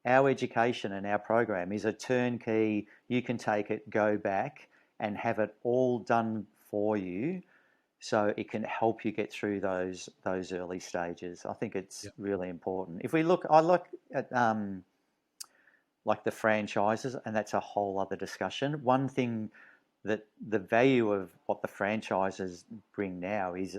education and our program is a turnkey. You can take it, go back, and have it all done for you, so it can help you get through those early stages. I think it's really important. If we look, I look at the franchises, and that's a whole other discussion. One thing that the value of what the franchises bring now is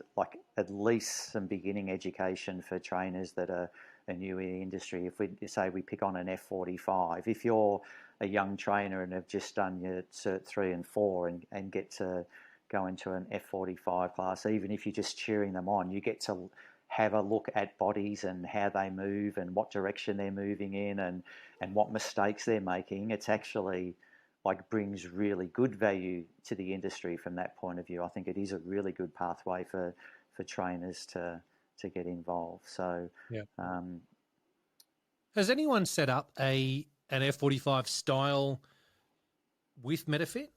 at least some beginning education for trainers that are new in the industry. If we say we pick on an F45, if you're a young trainer and have just done your Cert 3 and 4 and get to go into an F45 class, even if you're just cheering them on, you get to have a look at bodies and how they move and what direction they're moving in and what mistakes they're making. It's actually brings really good value to the industry from that point of view. I think it is a really good pathway for trainers to get involved. So, has anyone set up an F45 style with METAFIT?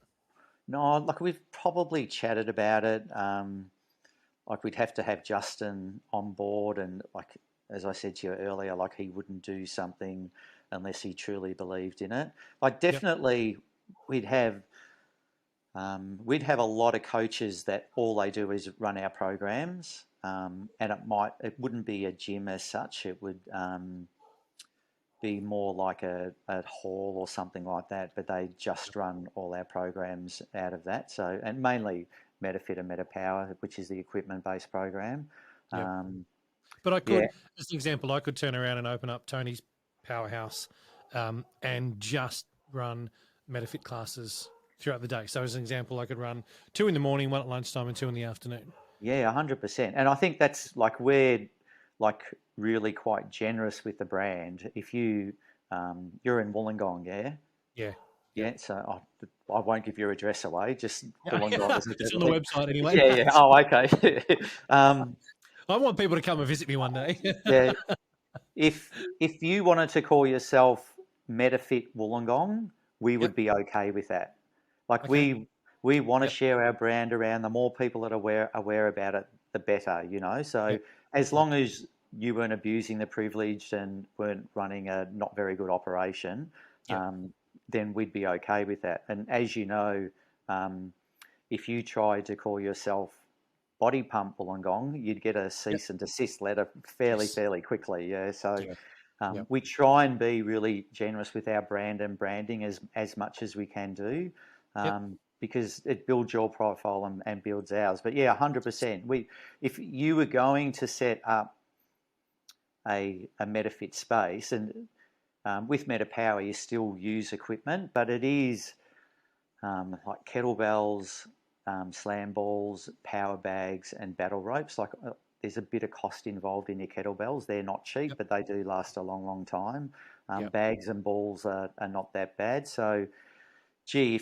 No, we've probably chatted about it. We'd have to have Justin on board, and as I said to you earlier, he wouldn't do something unless he truly believed in it. Definitely, we'd have a lot of coaches that all they do is run our programs, and it wouldn't be a gym as such. It would be more like a hall or something like that, but they just run all our programs out of that. So, and mainly METAFIT and MetaPower, which is the equipment-based program. But I could, as an example, I could turn around and open up Tony's Powerhouse and just run METAFIT classes throughout the day. So as an example, I could run 2 in the morning, 1 at lunchtime and 2 in the afternoon. Yeah, 100%. And I think that's we're really quite generous with the brand. If you're in Wollongong, yeah. So I won't give your address away. Just Wollongong. It's on the website anyway. Yeah. Oh, okay. I want people to come and visit me one day. Yeah. If you wanted to call yourself METAFIT Wollongong, we would be okay with that. We want to share our brand around. The more people that are aware about it, the better. So as long as you weren't abusing the privilege and weren't running a not very good operation, then we'd be okay with that. And as you know, if you tried to call yourself Body Pump Wollongong, you'd get a cease and desist letter fairly quickly. Yeah. So we try and be really generous with our brand and branding as much as we can do, because it builds your profile and builds ours. But 100%. If you were going to set up a METAFIT space, and with MetaPower you still use equipment, but it is like kettlebells, slam balls, power bags, and battle ropes. Like there's a bit of cost involved in your kettlebells. They're not cheap, but they do last a long, long time. Bags and balls are not that bad. So, gee,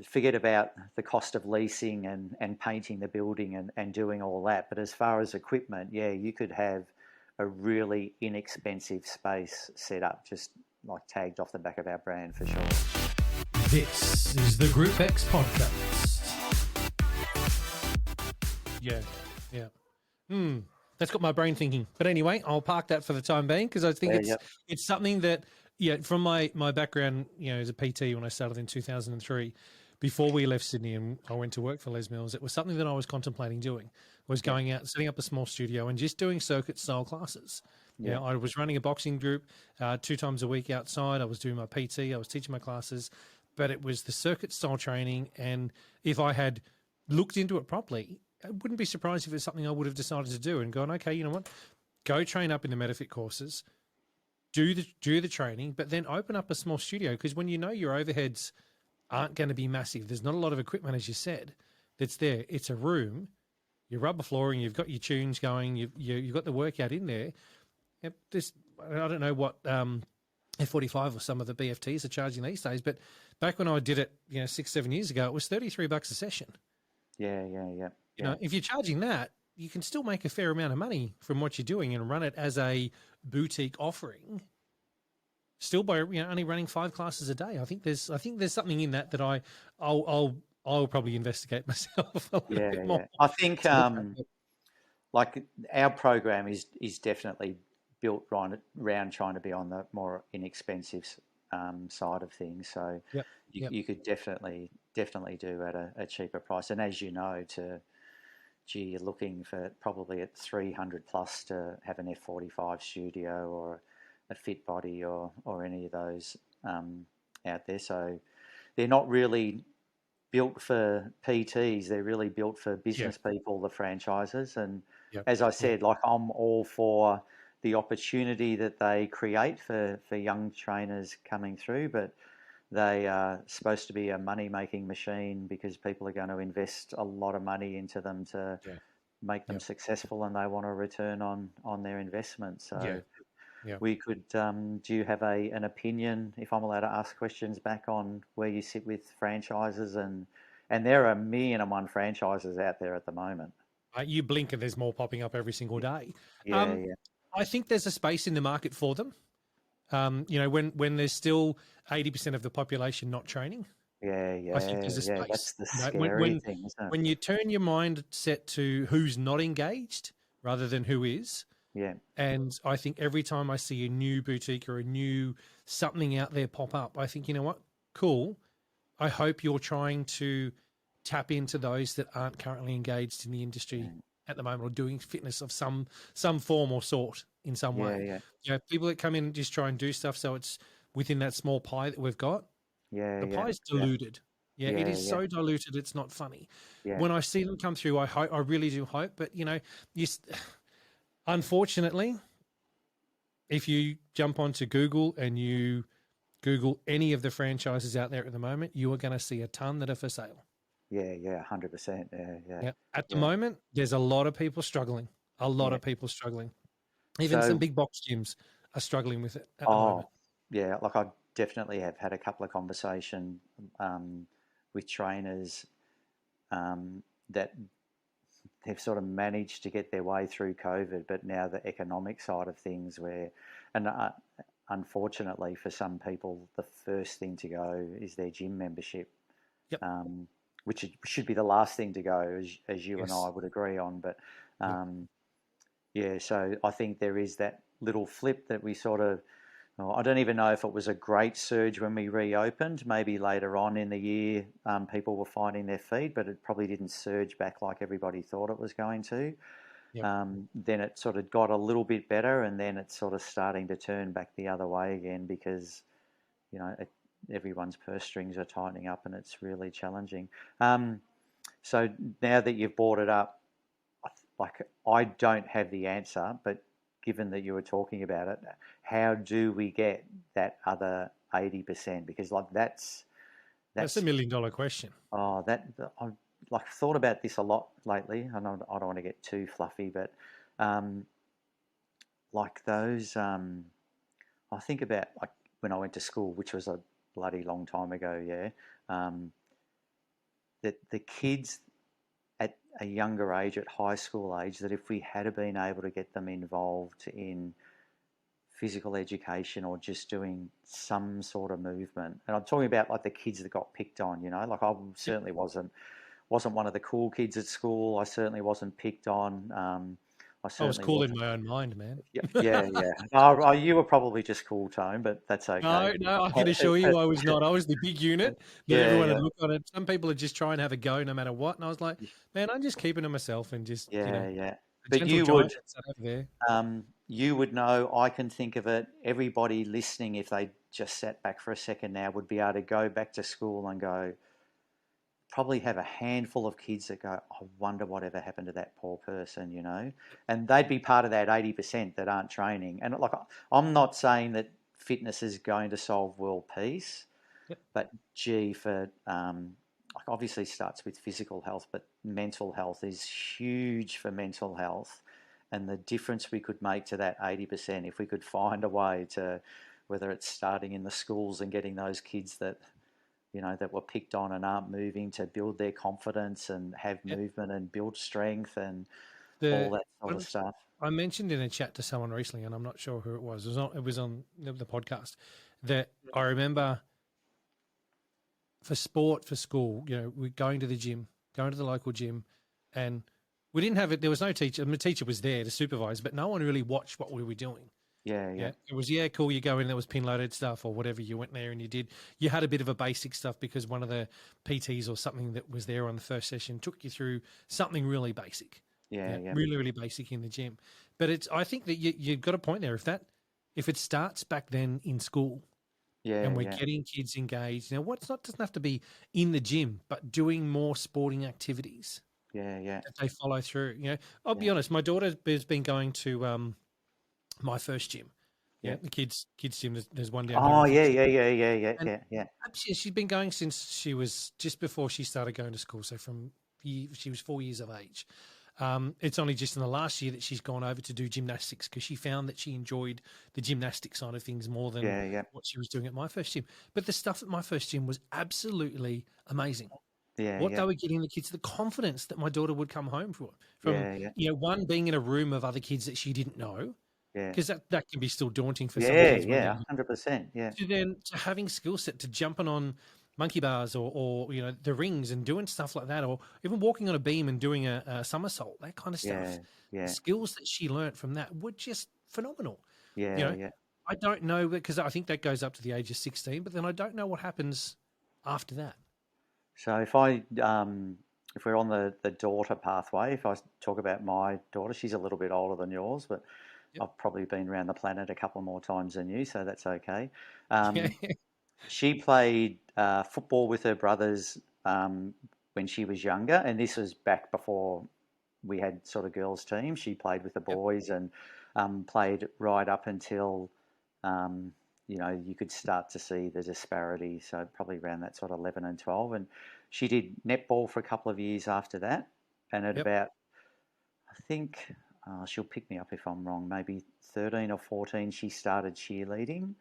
forget about the cost of leasing and painting the building and doing all that. But as far as equipment, yeah, you could have a really inexpensive space set up, just like tagged off the back of our brand for sure. This is the Group X podcast. Yeah. That's got my brain thinking. But anyway, I'll park that for the time being because I think it's something that, from my background, as a PT when I started in 2003, before we left Sydney and I went to work for Les Mills, it was something that I was contemplating doing, was going out, setting up a small studio and just doing circuit-style classes. Yeah. I was running a boxing group 2 times a week outside. I was doing my PT. I was teaching my classes. But it was the circuit-style training, and if I had looked into it properly, I wouldn't be surprised if it's something I would have decided to do and gone, okay, you know what, go train up in the METAFIT courses, do the training, but then open up a small studio, because when your overheads aren't going to be massive, there's not a lot of equipment, as you said, that's there. It's a room, your rubber flooring, you've got your tunes going, you've got the workout in there. I don't know what F45 or some of the BFTs are charging these days, but back when I did it, 6-7 years ago, it was $33 a session. Yeah. If you're charging that, you can still make a fair amount of money from what you're doing and run it as a boutique offering. Still by only running 5 classes a day. I think there's something in that I'll probably investigate myself a little bit more. I think like our program is definitely built around trying to be on the more inexpensive side of things. So you could definitely do at a cheaper price. And as you know, you're looking for probably at 300 plus to have an F45 studio or a Fit Body or any of those out there. So they're not really built for PTs. They're really built for business people, the franchises. And as I said, like I'm all for the opportunity that they create for young trainers coming through, but they are supposed to be a money-making machine because people are going to invest a lot of money into them to make them successful, and they want a return on their investment. So we could, do you have an opinion, if I'm allowed to ask questions back, on where you sit with franchises? And there are 1,000,001 franchises out there at the moment. You blink and there's more popping up every single day. Yeah. I think there's a space in the market for them. When there's still 80% of the population not training. I think there's a space. That's the scary thing, isn't it? When you turn your mind set to who's not engaged rather than who is. Yeah. And I think every time I see a new boutique or a new something out there pop up, I think, you know what? Cool. I hope you're trying to tap into those that aren't currently engaged in the industry at the moment, or doing fitness of some form or sort in some way. People that come in and just try and do stuff so it's within that small pie that we've got. The pie's diluted. It is so diluted it's not funny. When I see them come through, I really do hope. But unfortunately, if you jump onto Google and you Google any of the franchises out there at the moment, you are going to see a ton that are for sale. 100%. At the moment, there's a lot of people struggling. Even some big box gyms are struggling with it at the moment. Like I definitely have had a couple of conversations with trainers that have sort of managed to get their way through COVID, but now the economic side of things unfortunately for some people, the first thing to go is their gym membership. Which should be the last thing to go, as you and I would agree on. But so I think there is that little flip that we sort of, I don't even know if it was a great surge when we reopened. Maybe later on in the year, people were finding their feet, but it probably didn't surge back like everybody thought it was going to. Then it sort of got a little bit better, and then it's sort of starting to turn back the other way again because, everyone's purse strings are tightening up and it's really challenging. So now that you've brought it up, I don't have the answer, but given that you were talking about it, how do we get that other 80%? Because that's $1 million question. like thought about this a lot lately. I don't want to get too fluffy, but like those, I think about like when I went to school, which was a bloody long time ago. Yeah, that the kids at a younger age, at high school age, that if we had been able to get them involved in physical education or just doing some sort of movement, and I'm talking about like the kids that got picked on, you know, like I certainly wasn't one of the cool kids at school. I certainly wasn't picked on. I was cool in my own mind, man. Yeah. Oh, you were probably just cool, Tone, but that's okay. No, I can assure you I was not. I was the big unit that everyone would look on it. Some people would just try and have a go no matter what. And I was like, man, I'm just keeping to myself and just, But you would know, I can think of it, everybody listening, if they just sat back for a second now, would be able to go back to school and go, probably have a handful of kids that go, I wonder whatever happened to that poor person, you know, and they'd be part of that 80% that aren't training. And like, I'm not saying that fitness is going to solve world peace, but gee, for like obviously starts with physical health, but mental health is huge for mental health, and the difference we could make to that 80% if we could find a way to, whether it's starting in the schools and getting those kids that, you know, that were picked on and aren't moving, to build their confidence and have movement and build strength and all that sort of stuff. I mentioned in a chat to someone recently, and I'm not sure who it was. It was on the podcast, that I remember for sport, for school, you know, we're going to the gym, going to the local gym, and we didn't have it. There was no teacher. The teacher was there to supervise, but no one really watched what we were doing. Yeah. It was, cool. You go in, there was pin loaded stuff or whatever. You went there and you had a bit of a basic stuff because one of the PTs or something that was there on the first session took you through something really basic. Really, really basic in the gym. But I think that you've got a point there. If it starts back then in school, and we're getting kids engaged. Now, doesn't have to be in the gym, but doing more sporting activities. That they follow through. You know, I'll be honest. My daughter has been going to my first gym. The kids gym. There's one down. Oh, yeah. She's been going since she was just before she started going to school. So she was 4 years of age. It's only just in the last year that she's gone over to do gymnastics because she found that she enjoyed the gymnastic side of things more than what she was doing at my first gym. But the stuff at my first gym was absolutely amazing. They were getting the kids, the confidence that my daughter would come home from you know, one, being in a room of other kids that she didn't know. Because that can be still daunting for some kids. 100%. To having skill set, to jumping on monkey bars or you know, the rings and doing stuff like that, or even walking on a beam and doing a somersault, that kind of stuff. The skills that she learnt from that were just phenomenal. I don't know, because I think that goes up to the age of 16, but then I don't know what happens after that. So if we're on the daughter pathway, if I talk about my daughter, she's a little bit older than yours, but I've probably been around the planet a couple more times than you, so that's okay. She played football with her brothers when she was younger, and this was back before we had sort of girls' teams. She played with the boys and played right up until, you know, you could start to see the disparity, so probably around that sort of 11 and 12. And she did netball for a couple of years after that, and at about, I think... she'll pick me up if I'm wrong, maybe 13 or 14, she started cheerleading.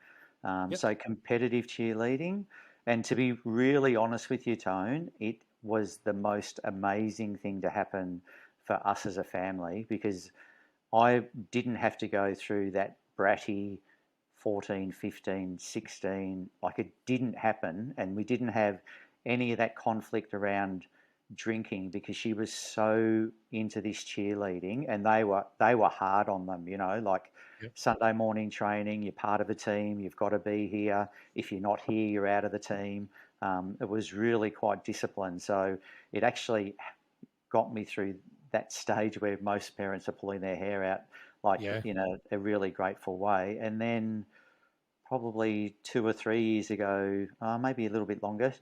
So competitive cheerleading. And to be really honest with you, Tone, it was the most amazing thing to happen for us as a family, because I didn't have to go through that bratty 14, 15, 16. Like, it didn't happen. And we didn't have any of that conflict around drinking, because she was so into this cheerleading, and they were hard on them, you know, like Sunday morning training, you're part of a team, you've got to be here. If you're not here, you're out of the team. It was really quite disciplined. So it actually got me through that stage where most parents are pulling their hair out, like in a really grateful way. And then probably 2 or 3 years ago, maybe a little bit longer,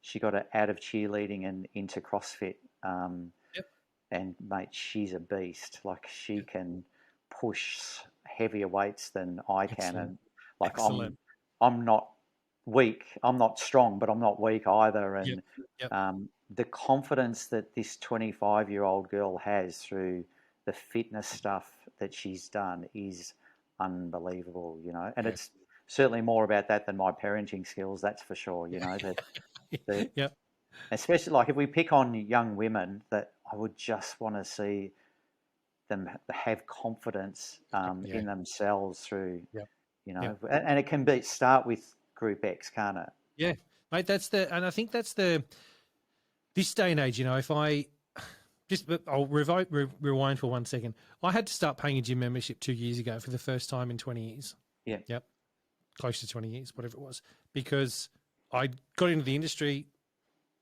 she got out of cheerleading and into CrossFit. And mate, she's a beast. Like, she can push heavier weights than I can. And like, I'm not weak. I'm not strong, but I'm not weak either. And the confidence that this 25-year-old girl has through the fitness stuff that she's done is unbelievable, you know. And it's certainly more about that than my parenting skills, that's for sure, you know. Yeah. Especially like if we pick on young women, that I would just want to see them have confidence in themselves through, you know, and it can start with Group X, can't it? Yeah, mate, and I think that's this day and age, you know, if I just, I'll rewind for 1 second. I had to start paying a gym membership 2 years ago for the first time in 20 years. Yeah. Yep. Close to 20 years, whatever it was, because I got into the industry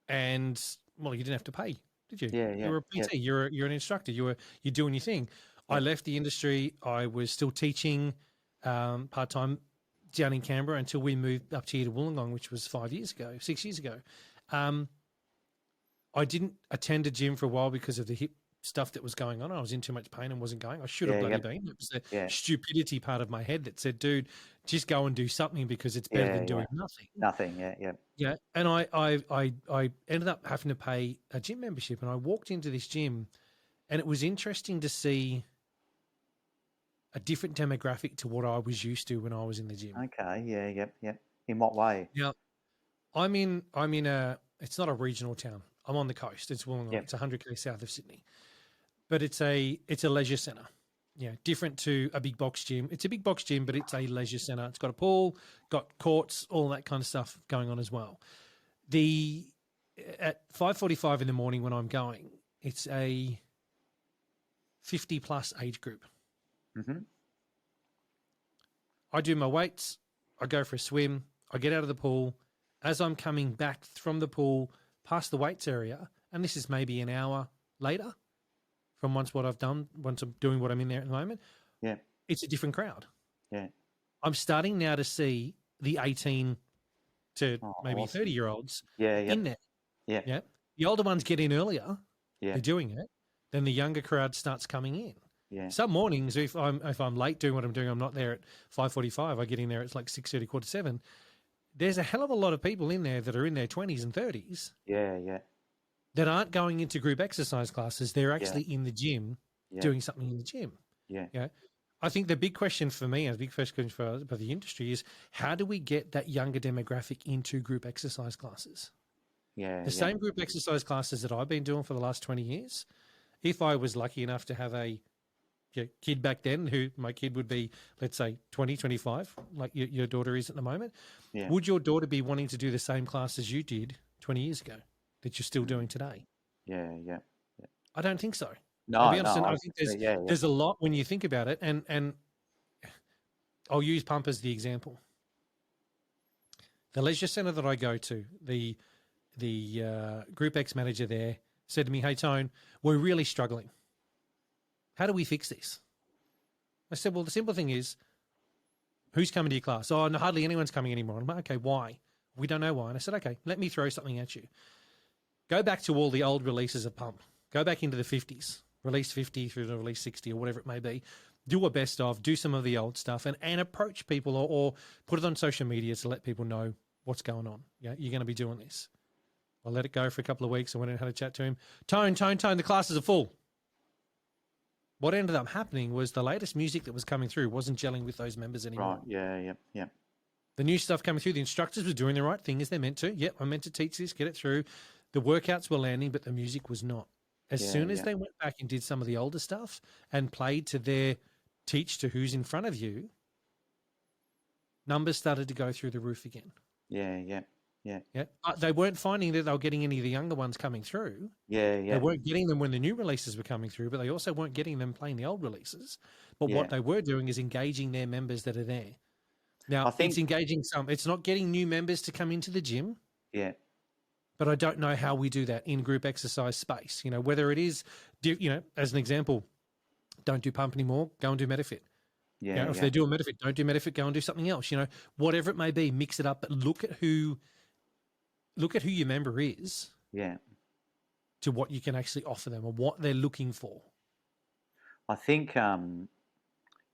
and, well, you didn't have to pay, did you? Yeah. You were a PT, you're an instructor, you're doing your thing. I left the industry. I was still teaching part-time down in Canberra until we moved up here to Wollongong, which was 6 years ago. I didn't attend a gym for a while because of the hip stuff that was going on. I was in too much pain and wasn't going. I should have bloody been. It was the stupidity part of my head that said, dude, just go and do something because it's better than doing nothing. Nothing, Yeah, and I ended up having to pay a gym membership, and I walked into this gym, and it was interesting to see a different demographic to what I was used to when I was in the gym. Okay, yeah. In what way? Now, I'm in it's not a regional town. I'm on the coast. It's Wollongong. It's 100 south of Sydney. But it's a leisure centre. Yeah, different to a big box gym. It's a big box gym, but it's a leisure centre. It's got a pool, got courts, all that kind of stuff going on as well. At 5:45 in the morning when I'm going, it's a 50-plus age group. Mm-hmm. I do my weights. I go for a swim. I get out of the pool. As I'm coming back from the pool past the weights area, and this is maybe an hour later from once I'm doing what I'm in there at the moment, it's a different crowd. Yeah. I'm starting now to see the 18 to maybe 30-year-olds in there. Yeah. The older ones get in earlier. They're doing it. Then the younger crowd starts coming in. Yeah. Some mornings, if I'm late doing what I'm doing, I'm not there at 5:45. I get in there. It's like 6:30, 6:45. There's a hell of a lot of people in there that are in their 20s and 30s. Yeah. That aren't going into group exercise classes. They're actually in the gym doing something in the gym. Yeah. I think the big question for me, and the big question for the industry is, how do we get that younger demographic into group exercise classes? Yeah. The same group exercise classes that I've been doing for the last 20 years, if I was lucky enough to have a kid back then, who my kid would be, let's say 20, 25, like your daughter is at the moment, would your daughter be wanting to do the same class as you did 20 years ago that you're still doing today? Yeah. I don't think so. No, I'll be honest, no. I think there's a lot when you think about it, and I'll use Pump as the example. The leisure centre that I go to, the Group X manager there said to me, "Hey, Tone, we're really struggling. How do we fix this?" I said, "Well, the simple thing is, who's coming to your class?" "Oh, no, hardly anyone's coming anymore." I'm like, "Okay, why?" "We don't know why." And I said, "Okay, let me throw something at you. Go back to all the old releases of Pump. Go back into the 50s, release 50 through to release 60 or whatever it may be. Do a best of, do some of the old stuff and approach people or put it on social media to let people know what's going on. Yeah, you're going to be doing this." I let it go for a couple of weeks. I went and had a chat to him. Tone, the classes are full. What ended up happening was the latest music that was coming through wasn't gelling with those members anymore. Right, yeah. The new stuff coming through, the instructors were doing the right thing as they're meant to. Yep, I'm meant to teach this, get it through. The workouts were landing, but the music was not. As soon as they went back and did some of the older stuff and played to their teach to who's in front of you, numbers started to go through the roof again. Yeah. But they weren't finding that they were getting any of the younger ones coming through. Yeah. They weren't getting them when the new releases were coming through, but they also weren't getting them playing the old releases. But what they were doing is engaging their members that are there. Now, it's engaging some. It's not getting new members to come into the gym. Yeah. But I don't know how we do that in group exercise space. Whether it is, as an example, don't do Pump anymore, go and do METAFIT. Yeah. If they're doing METAFIT, don't do METAFIT, go and do something else. Whatever it may be, mix it up, but look at who your member is. Yeah. To what you can actually offer them or what they're looking for. I think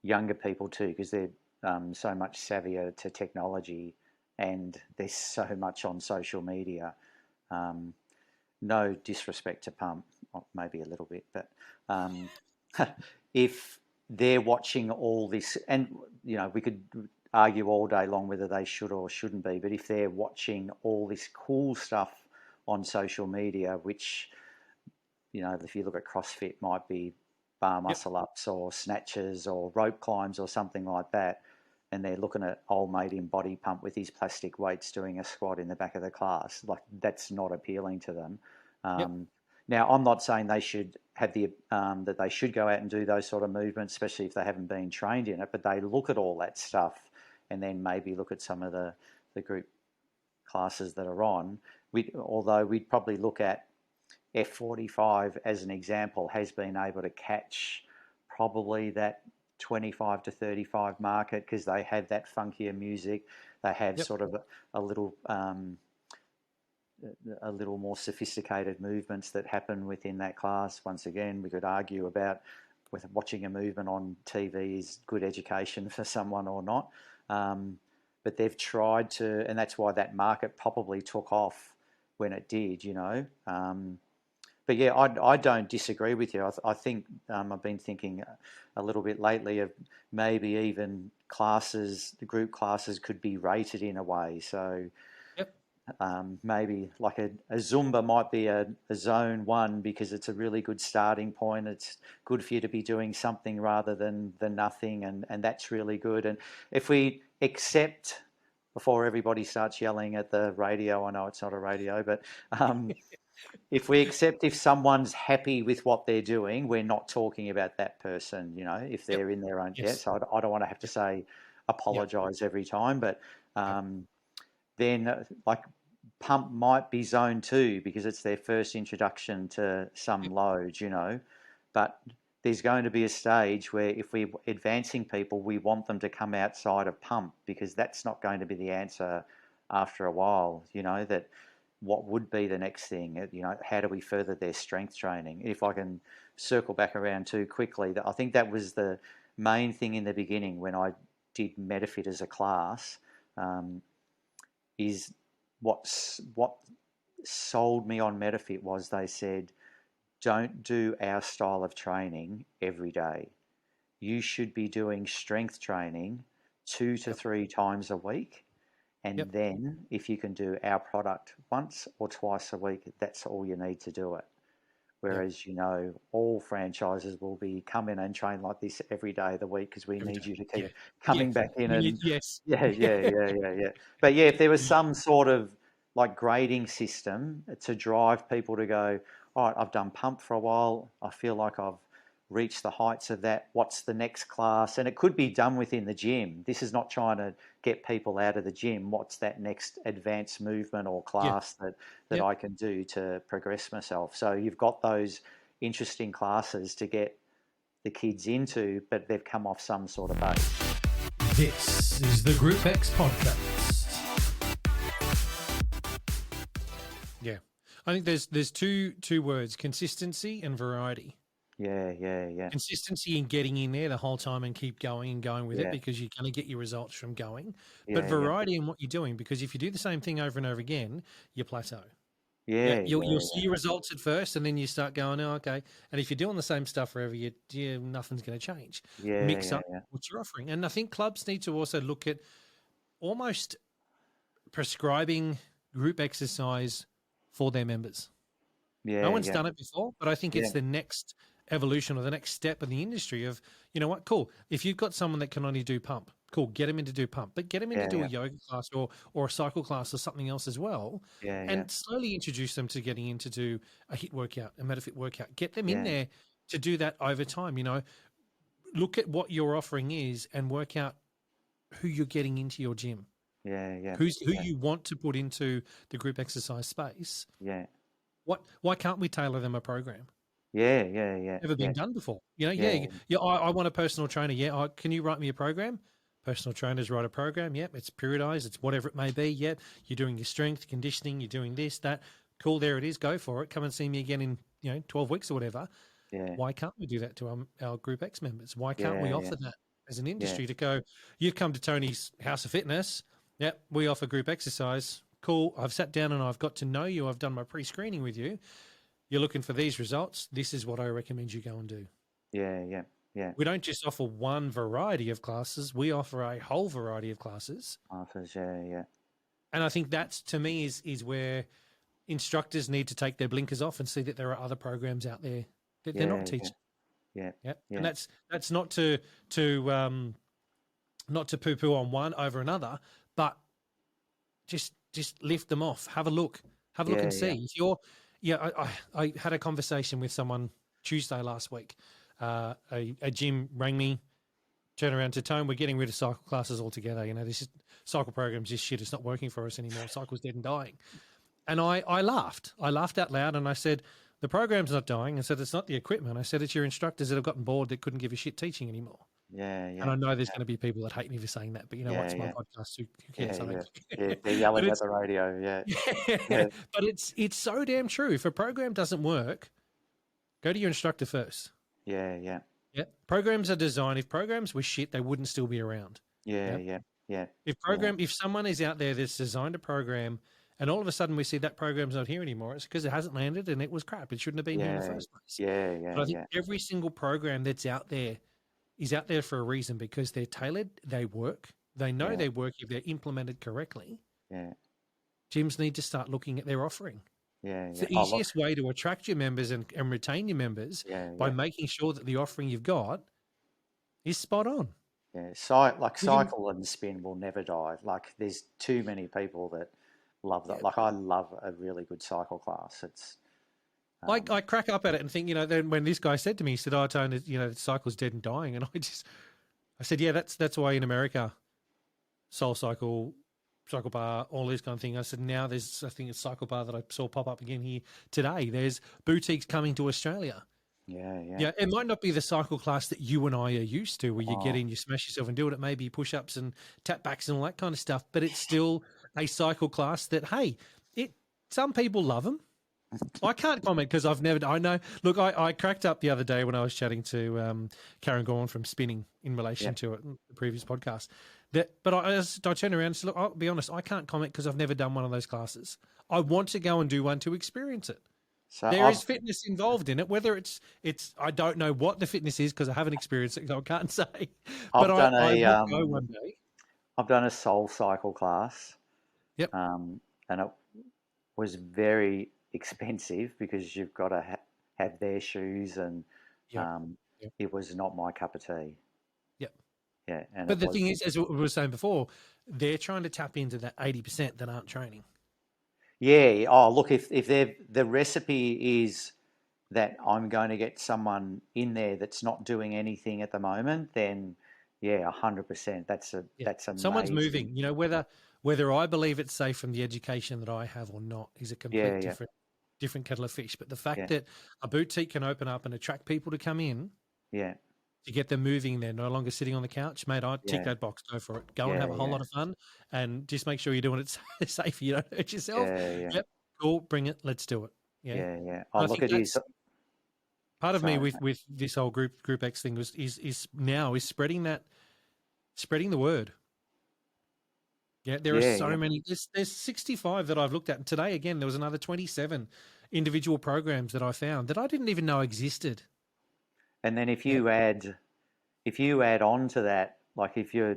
younger people too, because they're so much savvier to technology and there's so much on social media. no disrespect to Pump, maybe a little bit, but if they're watching all this, and we could argue all day long whether they should or shouldn't be, but if they're watching all this cool stuff on social media, which if you look at CrossFit, might be bar muscle ups or snatches or rope climbs or something like that, and they're looking at old mate in body pump with his plastic weights doing a squat in the back of the class, like that's not appealing to them. Now, I'm not saying they should have that they should go out and do those sort of movements, especially if they haven't been trained in it, but they look at all that stuff and then maybe look at some of the group classes that are on. Although we'd probably look at F45 as an example, has been able to catch probably that 25 to 35 market because they have that funkier music. They have sort of a little more sophisticated movements that happen within that class. Once again, we could argue about whether watching a movement on TV is good education for someone or not. But they've tried to, and that's why that market probably took off when it did, But yeah, I don't disagree with you. I think I've been thinking a little bit lately of maybe even the group classes could be rated in a way. So maybe like a Zumba might be a zone 1 because it's a really good starting point. It's good for you to be doing something rather than nothing, and that's really good. And if we accept, before everybody starts yelling at the radio, I know it's not a radio, but if we accept if someone's happy with what they're doing, we're not talking about that person, if they're in their own So I don't want to have to say apologise every time, but then like pump might be zone 2 because it's their first introduction to some loads, but there's going to be a stage where if we're advancing people, we want them to come outside of pump because that's not going to be the answer after a while, that what would be the next thing, how do we further their strength training? If I can circle back around too quickly, I think that was the main thing in the beginning when I did METAFIT as a class, is what sold me on METAFIT was they said, don't do our style of training every day. You should be doing strength training 2 to 3 times a week. And then if you can do our product once or twice a week, that's all you need to do it. Whereas, all franchises will be come in and train like this every day of the week because we need you to keep coming back in. And But yeah, if there was some sort of like grading system to drive people to go, all right, I've done pump for a while. I feel like I've reach the heights of that. What's the next class? And it could be done within the gym. This is not trying to get people out of the gym. What's that next advanced movement or class that I can do to progress myself? So you've got those interesting classes to get the kids into, but they've come off some sort of base. This is the Group X podcast. Yeah. I think there's two words, consistency and variety. Yeah. Consistency in getting in there the whole time and keep going with it because you're going to get your results from going. But variety in what you're doing, because if you do the same thing over and over again, you plateau. You'll see your results at first, and then you start going, oh, okay. And if you're doing the same stuff forever, nothing's going to change. Mix up what you're offering. And I think clubs need to also look at almost prescribing group exercise for their members. No one's done it before, but I think it's the next evolution or the next step in the industry of, you know what, cool. If you've got someone that can only do pump, cool, get them in to do pump, but get them in to do a yoga class or a cycle class or something else as well. And slowly introduce them to getting in to do a HIIT workout, a METAFIT workout. Get them in there to do that over time. Look at what your offering is and work out who you're getting into your gym. Who you want to put into the group exercise space. Why can't we tailor them a program? Never been done before. I want a personal trainer. Can you write me a program? Personal trainers write a program. It's periodized. It's whatever it may be. You're doing your strength conditioning. You're doing this, that. Cool. There it is. Go for it. Come and see me again in 12 weeks or whatever. Why can't we do that to our Group X members? Why can't we offer that as an industry to go, you've come to Tony's House of Fitness. We offer group exercise. cool. I've sat down and I've got to know you. I've done my pre-screening with you. You're looking for these results. This is what I recommend you go and do. Yeah. We don't just offer one variety of classes. We offer a whole variety of classes. Yeah. And I think that's, to me, is where instructors need to take their blinkers off and see that there are other programs out there that they're not teaching. Yeah. And that's not to poo-poo on one over another, but just lift them off. Have a look and see. If you're, I had a conversation with someone Tuesday last week. A gym rang me, turned around to Tone, we're getting rid of cycle classes altogether. This is cycle programs, this shit, it's not working for us anymore. Cycle's dead and dying. And I laughed. I laughed out loud and I said, the program's not dying. I said, it's not the equipment. I said, it's your instructors that have gotten bored that couldn't give a shit teaching anymore. Yeah. And I know there's going to be people that hate me for saying that, but it's my podcast. Who cares? They're yelling at the radio. Yeah. But it's so damn true. If a program doesn't work, go to your instructor first. Yeah. Programs are designed. If programs were shit, they wouldn't still be around. Yeah. If someone is out there that's designed a program and all of a sudden we see that program's not here anymore, it's because it hasn't landed and it was crap. It shouldn't have been here in the first place. Yeah. But I think every single program that's out there is out there for a reason, because they're tailored, they work, they know they work if they're implemented correctly. Yeah. Gyms need to start looking at their offering. It's the Oh, easiest way to attract your members and retain your members by making sure that the offering you've got is spot on. Yeah, cycle and spin will never die. Like, there's too many people that love that. Like, I love a really good cycle class. It's I crack up at it and think, then when this guy said to me, he said, "Oh, Tony, the cycle's dead and dying," and I said, "Yeah, that's why in America, Soul Cycle Bar, all this kind of thing." I said, now there's, I think it's Cycle Bar that I saw pop up again here today. There's boutiques coming to Australia. Yeah, it might not be the cycle class that you and I are used to, where you get in, you smash yourself and do it. It may be push-ups and tap backs and all that kind of stuff, but it's still a cycle class that, hey, some people love them. I can't comment because I know. Look, I cracked up the other day when I was chatting to Karen Gorn from Spinning in relation to it in the previous podcast. But I turned around and said, look, I'll be honest, I can't comment because I've never done one of those classes. I want to go and do one to experience it. So there is fitness involved in it. Whether it's I don't know what the fitness is because I haven't experienced it, so I can't say. But I will go one day. I've done a Soul Cycle class. Yep. And it was very expensive because you've got to have their shoes, and it was not my cup of tea. Yep. Yeah. But the thing is, as we were saying before, they're trying to tap into that 80% that aren't training. Yeah. Oh, look, if the recipe is that I'm going to get someone in there that's not doing anything at the moment, then 100%. That's amazing. Someone's moving. Whether I believe it's safe from the education that I have or not is a complete different kettle of fish. But the fact that a boutique can open up and attract people to come in, to get them moving, they're no longer sitting on the couch, mate. I'd tick that box. Go for it. Go and have a whole lot of fun, and just make sure you're doing it safe. You don't hurt yourself. Yep. Cool. Bring it. Let's do it. Yeah. Oh, look, it is. Part of me with this whole Group X thing is spreading the word. Yeah, there are so many. There's 65 that I've looked at, and today again there was another 27 individual programs that I found that I didn't even know existed. And then if you add on to that, like if your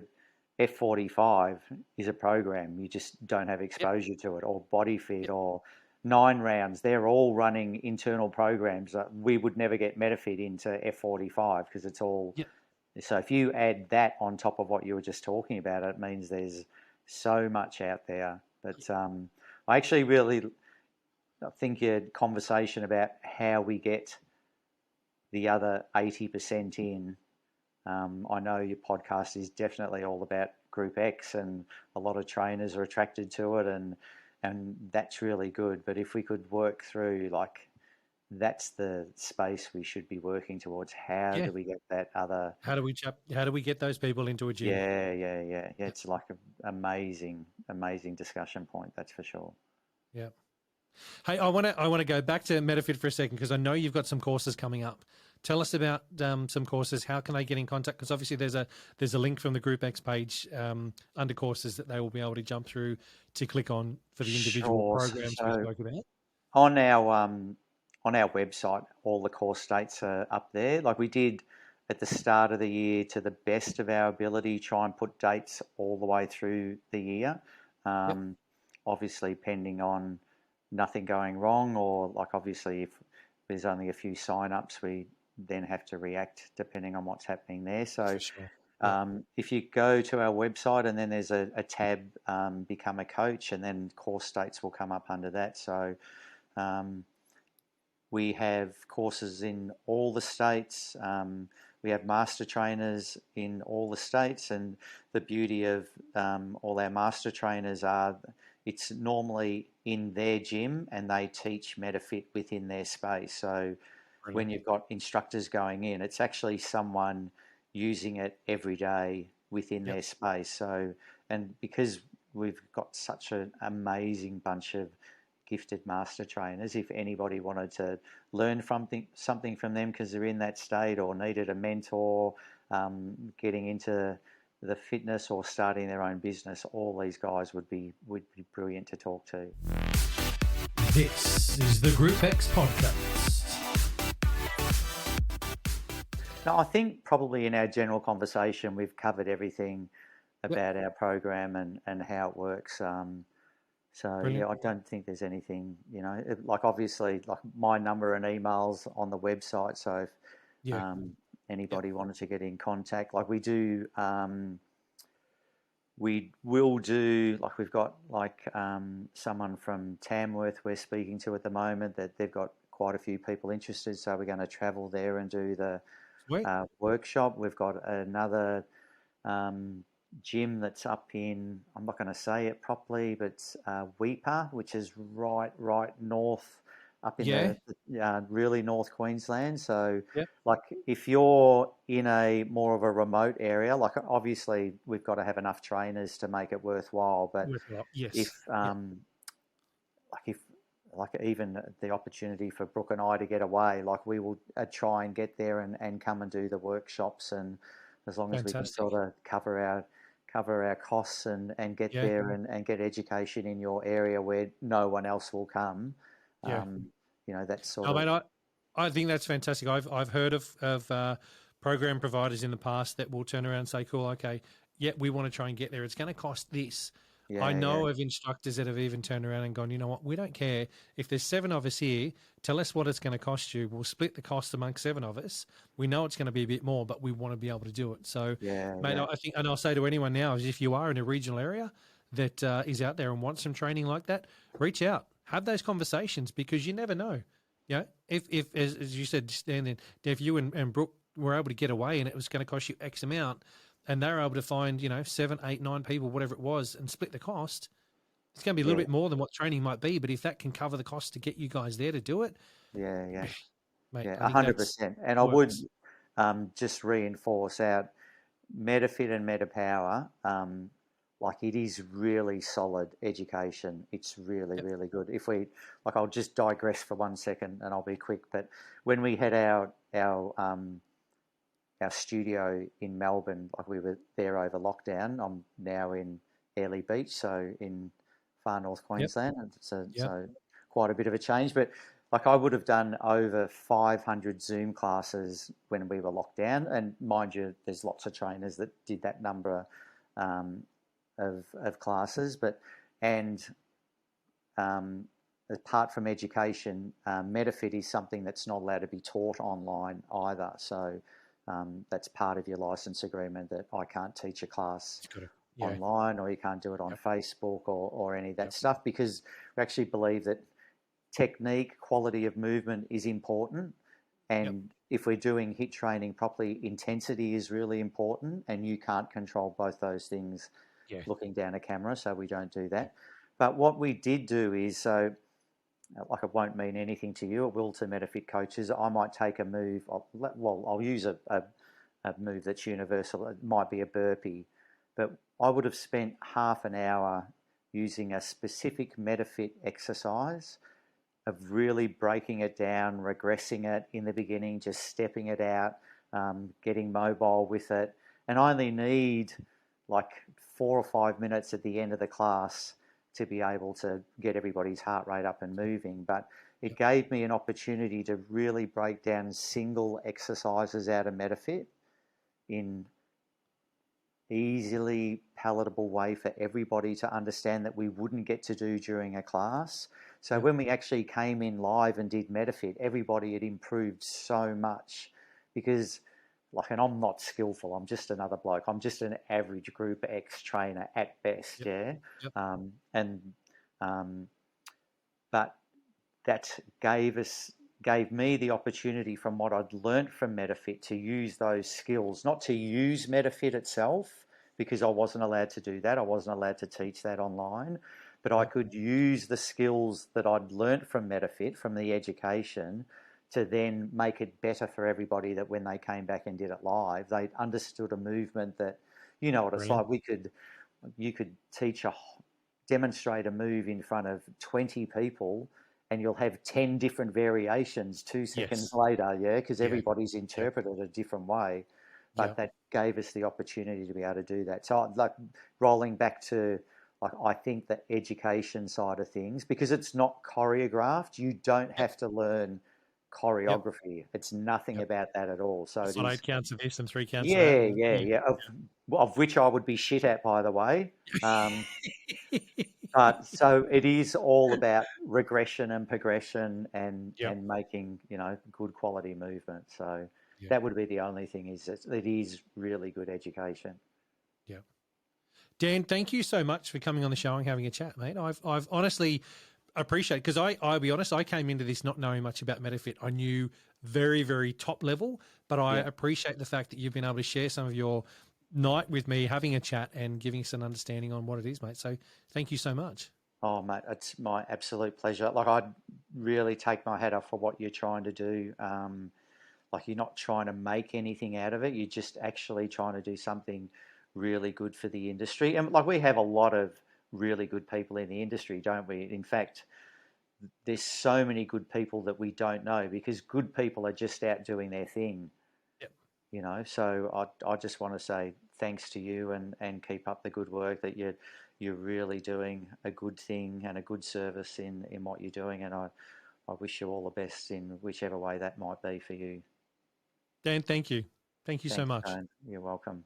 F45 is a program, you just don't have exposure to it, or BodyFit, or 9 rounds, they're all running internal programs. We would never get METAFIT into F45 because it's all. So if you add that on top of what you were just talking about, it means there's so much out there. But I actually really think your conversation about how we get the other 80% in. I know your podcast is definitely all about Group X, and a lot of trainers are attracted to it, and that's really good. But if we could work through, like, that's the space we should be working towards. How do we get that other? How do we get those people into a gym? Yeah. It's like an amazing discussion point. That's for sure. Yeah. Hey, I want to go back to METAFIT for a second because I know you've got some courses coming up. tell us about some courses. How can they get in contact? Because obviously there's a link from the Group X page under courses that they will be able to jump through to click on for the individual programs we spoke about. On our website, all the course dates are up there. Like we did at the start of the year, to the best of our ability, try and put dates all the way through the year. Obviously, pending on nothing going wrong, or like obviously if there's only a few sign-ups, we then have to react depending on what's happening there. So if you go to our website and then there's a tab, Become a Coach, and then course dates will come up under that. So we have courses in all the states. We have master trainers in all the states, and the beauty of all our master trainers are it's normally in their gym and they teach METAFIT within their space. So when you've got instructors going in, it's actually someone using it every day within their space. So, and because we've got such an amazing bunch of gifted master trainers, if anybody wanted to learn something from them because they're in that state or needed a mentor, getting into the fitness or starting their own business, all these guys would be brilliant to talk to. This is the Group X podcast. Now, I think probably in our general conversation we've covered everything about our program and how it works. So I don't think there's anything, like obviously like my number and emails on the website. So if anybody wanted to get in contact, like we do, we will do, like we've got like someone from Tamworth we're speaking to at the moment that they've got quite a few people interested. So we're going to travel there and do the workshop. We've got another gym that's up in, I'm not going to say it properly, but it's Weipa, which is right north up in the really North Queensland. So like if you're in a more of a remote area, like obviously we've got to have enough trainers to make it worthwhile, but like even the opportunity for Brooke and I to get away, like we will try and get there and come and do the workshops, and as long as we can sort of cover our costs and get there and get education in your area where no one else will come. That's sort of. Mate, I think that's fantastic. I've heard of program providers in the past that will turn around and say, cool, okay, we want to try and get there. It's going to cost this. I know of instructors that have even turned around and gone, you know what, we don't care. If there's 7 of us here, tell us what it's going to cost you. We'll split the cost amongst 7 of us. We know it's going to be a bit more, but we want to be able to do it. So, mate, I think, and I'll say to anyone now, is if you are in a regional area that is out there and wants some training like that, reach out. Have those conversations, because you never know. If as you said, Stan, if you and Brooke were able to get away and it was going to cost you X amount, and they were able to find, 7, 8, 9 people, whatever it was, and split the cost, it's going to be a little bit more than what training might be. But if that can cover the cost to get you guys there to do it, mate, 100%. And I would just reinforce out METAFIT and MetaPower. Like it is really solid education. It's really, really good. If we, like, I'll just digress for 1 second and I'll be quick. But when we had our studio in Melbourne, like we were there over lockdown. I'm now in Airlie Beach, so in far north Queensland, and so quite a bit of a change. But like I would have done over 500 Zoom classes when we were locked down, and mind you, there's lots of trainers that did that number of classes. But apart from education, METAFIT is something that's not allowed to be taught online either. So that's part of your license agreement, that I can't teach a class online, or you can't do it on Facebook or any of that stuff, because we actually believe that technique, quality of movement is important. And if we're doing HIIT training properly, intensity is really important, and you can't control both those things looking down a camera, so we don't do that. But what we did do is, so like it won't mean anything to you, it will to METAFIT coaches. I might take a move, I'll use a move that's universal. It might be a burpee, but I would have spent half an hour using a specific METAFIT exercise of really breaking it down, regressing it in the beginning, just stepping it out, getting mobile with it. And I only need like 4 or 5 minutes at the end of the class to be able to get everybody's heart rate up and moving. But it gave me an opportunity to really break down single exercises out of METAFIT in easily palatable way for everybody to understand that we wouldn't get to do during a class. So when we actually came in live and did METAFIT, everybody had improved so much because and I'm not skillful. I'm just another bloke. I'm just an average Group X trainer at best. But that gave me the opportunity from what I'd learnt from METAFIT to use those skills, not to use METAFIT itself, because I wasn't allowed to do that. I wasn't allowed to teach that online, but I could use the skills that I'd learnt from METAFIT, from the education, to then make it better for everybody, that when they came back and did it live, they understood a movement that, you know what it's like. You could demonstrate a move in front of 20 people and you'll have 10 different variations 2 seconds later, because everybody's interpreted a different way. But that gave us the opportunity to be able to do that. So like rolling back to, I think the education side of things, because it's not choreographed, you don't have to learn choreography. It's nothing about that at all. So it's it not is 8 counts of this and 3 counts of that. Of which I would be shit at, by the way. But so it is all about regression and progression and making, good quality movement. So that would be the only thing, is it is really good education. Yeah. Dan, thank you so much for coming on the show and having a chat, mate. I've honestly appreciate it, because I'll be honest, I came into this not knowing much about METAFIT. I knew very, very top level, but I appreciate the fact that you've been able to share some of your night with me, having a chat and giving us an understanding on what it is, mate. So thank you so much. Oh, mate, it's my absolute pleasure. I'd really take my hat off for what you're trying to do. You're not trying to make anything out of it. You're just actually trying to do something really good for the industry. And we have a lot of really good people in the industry, don't we? In fact, there's so many good people that we don't know, because good people are just out doing their thing. So I just want to say thanks to you, and keep up the good work, that you're really doing a good thing and a good service in what you're doing. And I wish you all the best in whichever way that might be for you. Dan, thank you. Thank you so much. Dan. You're welcome.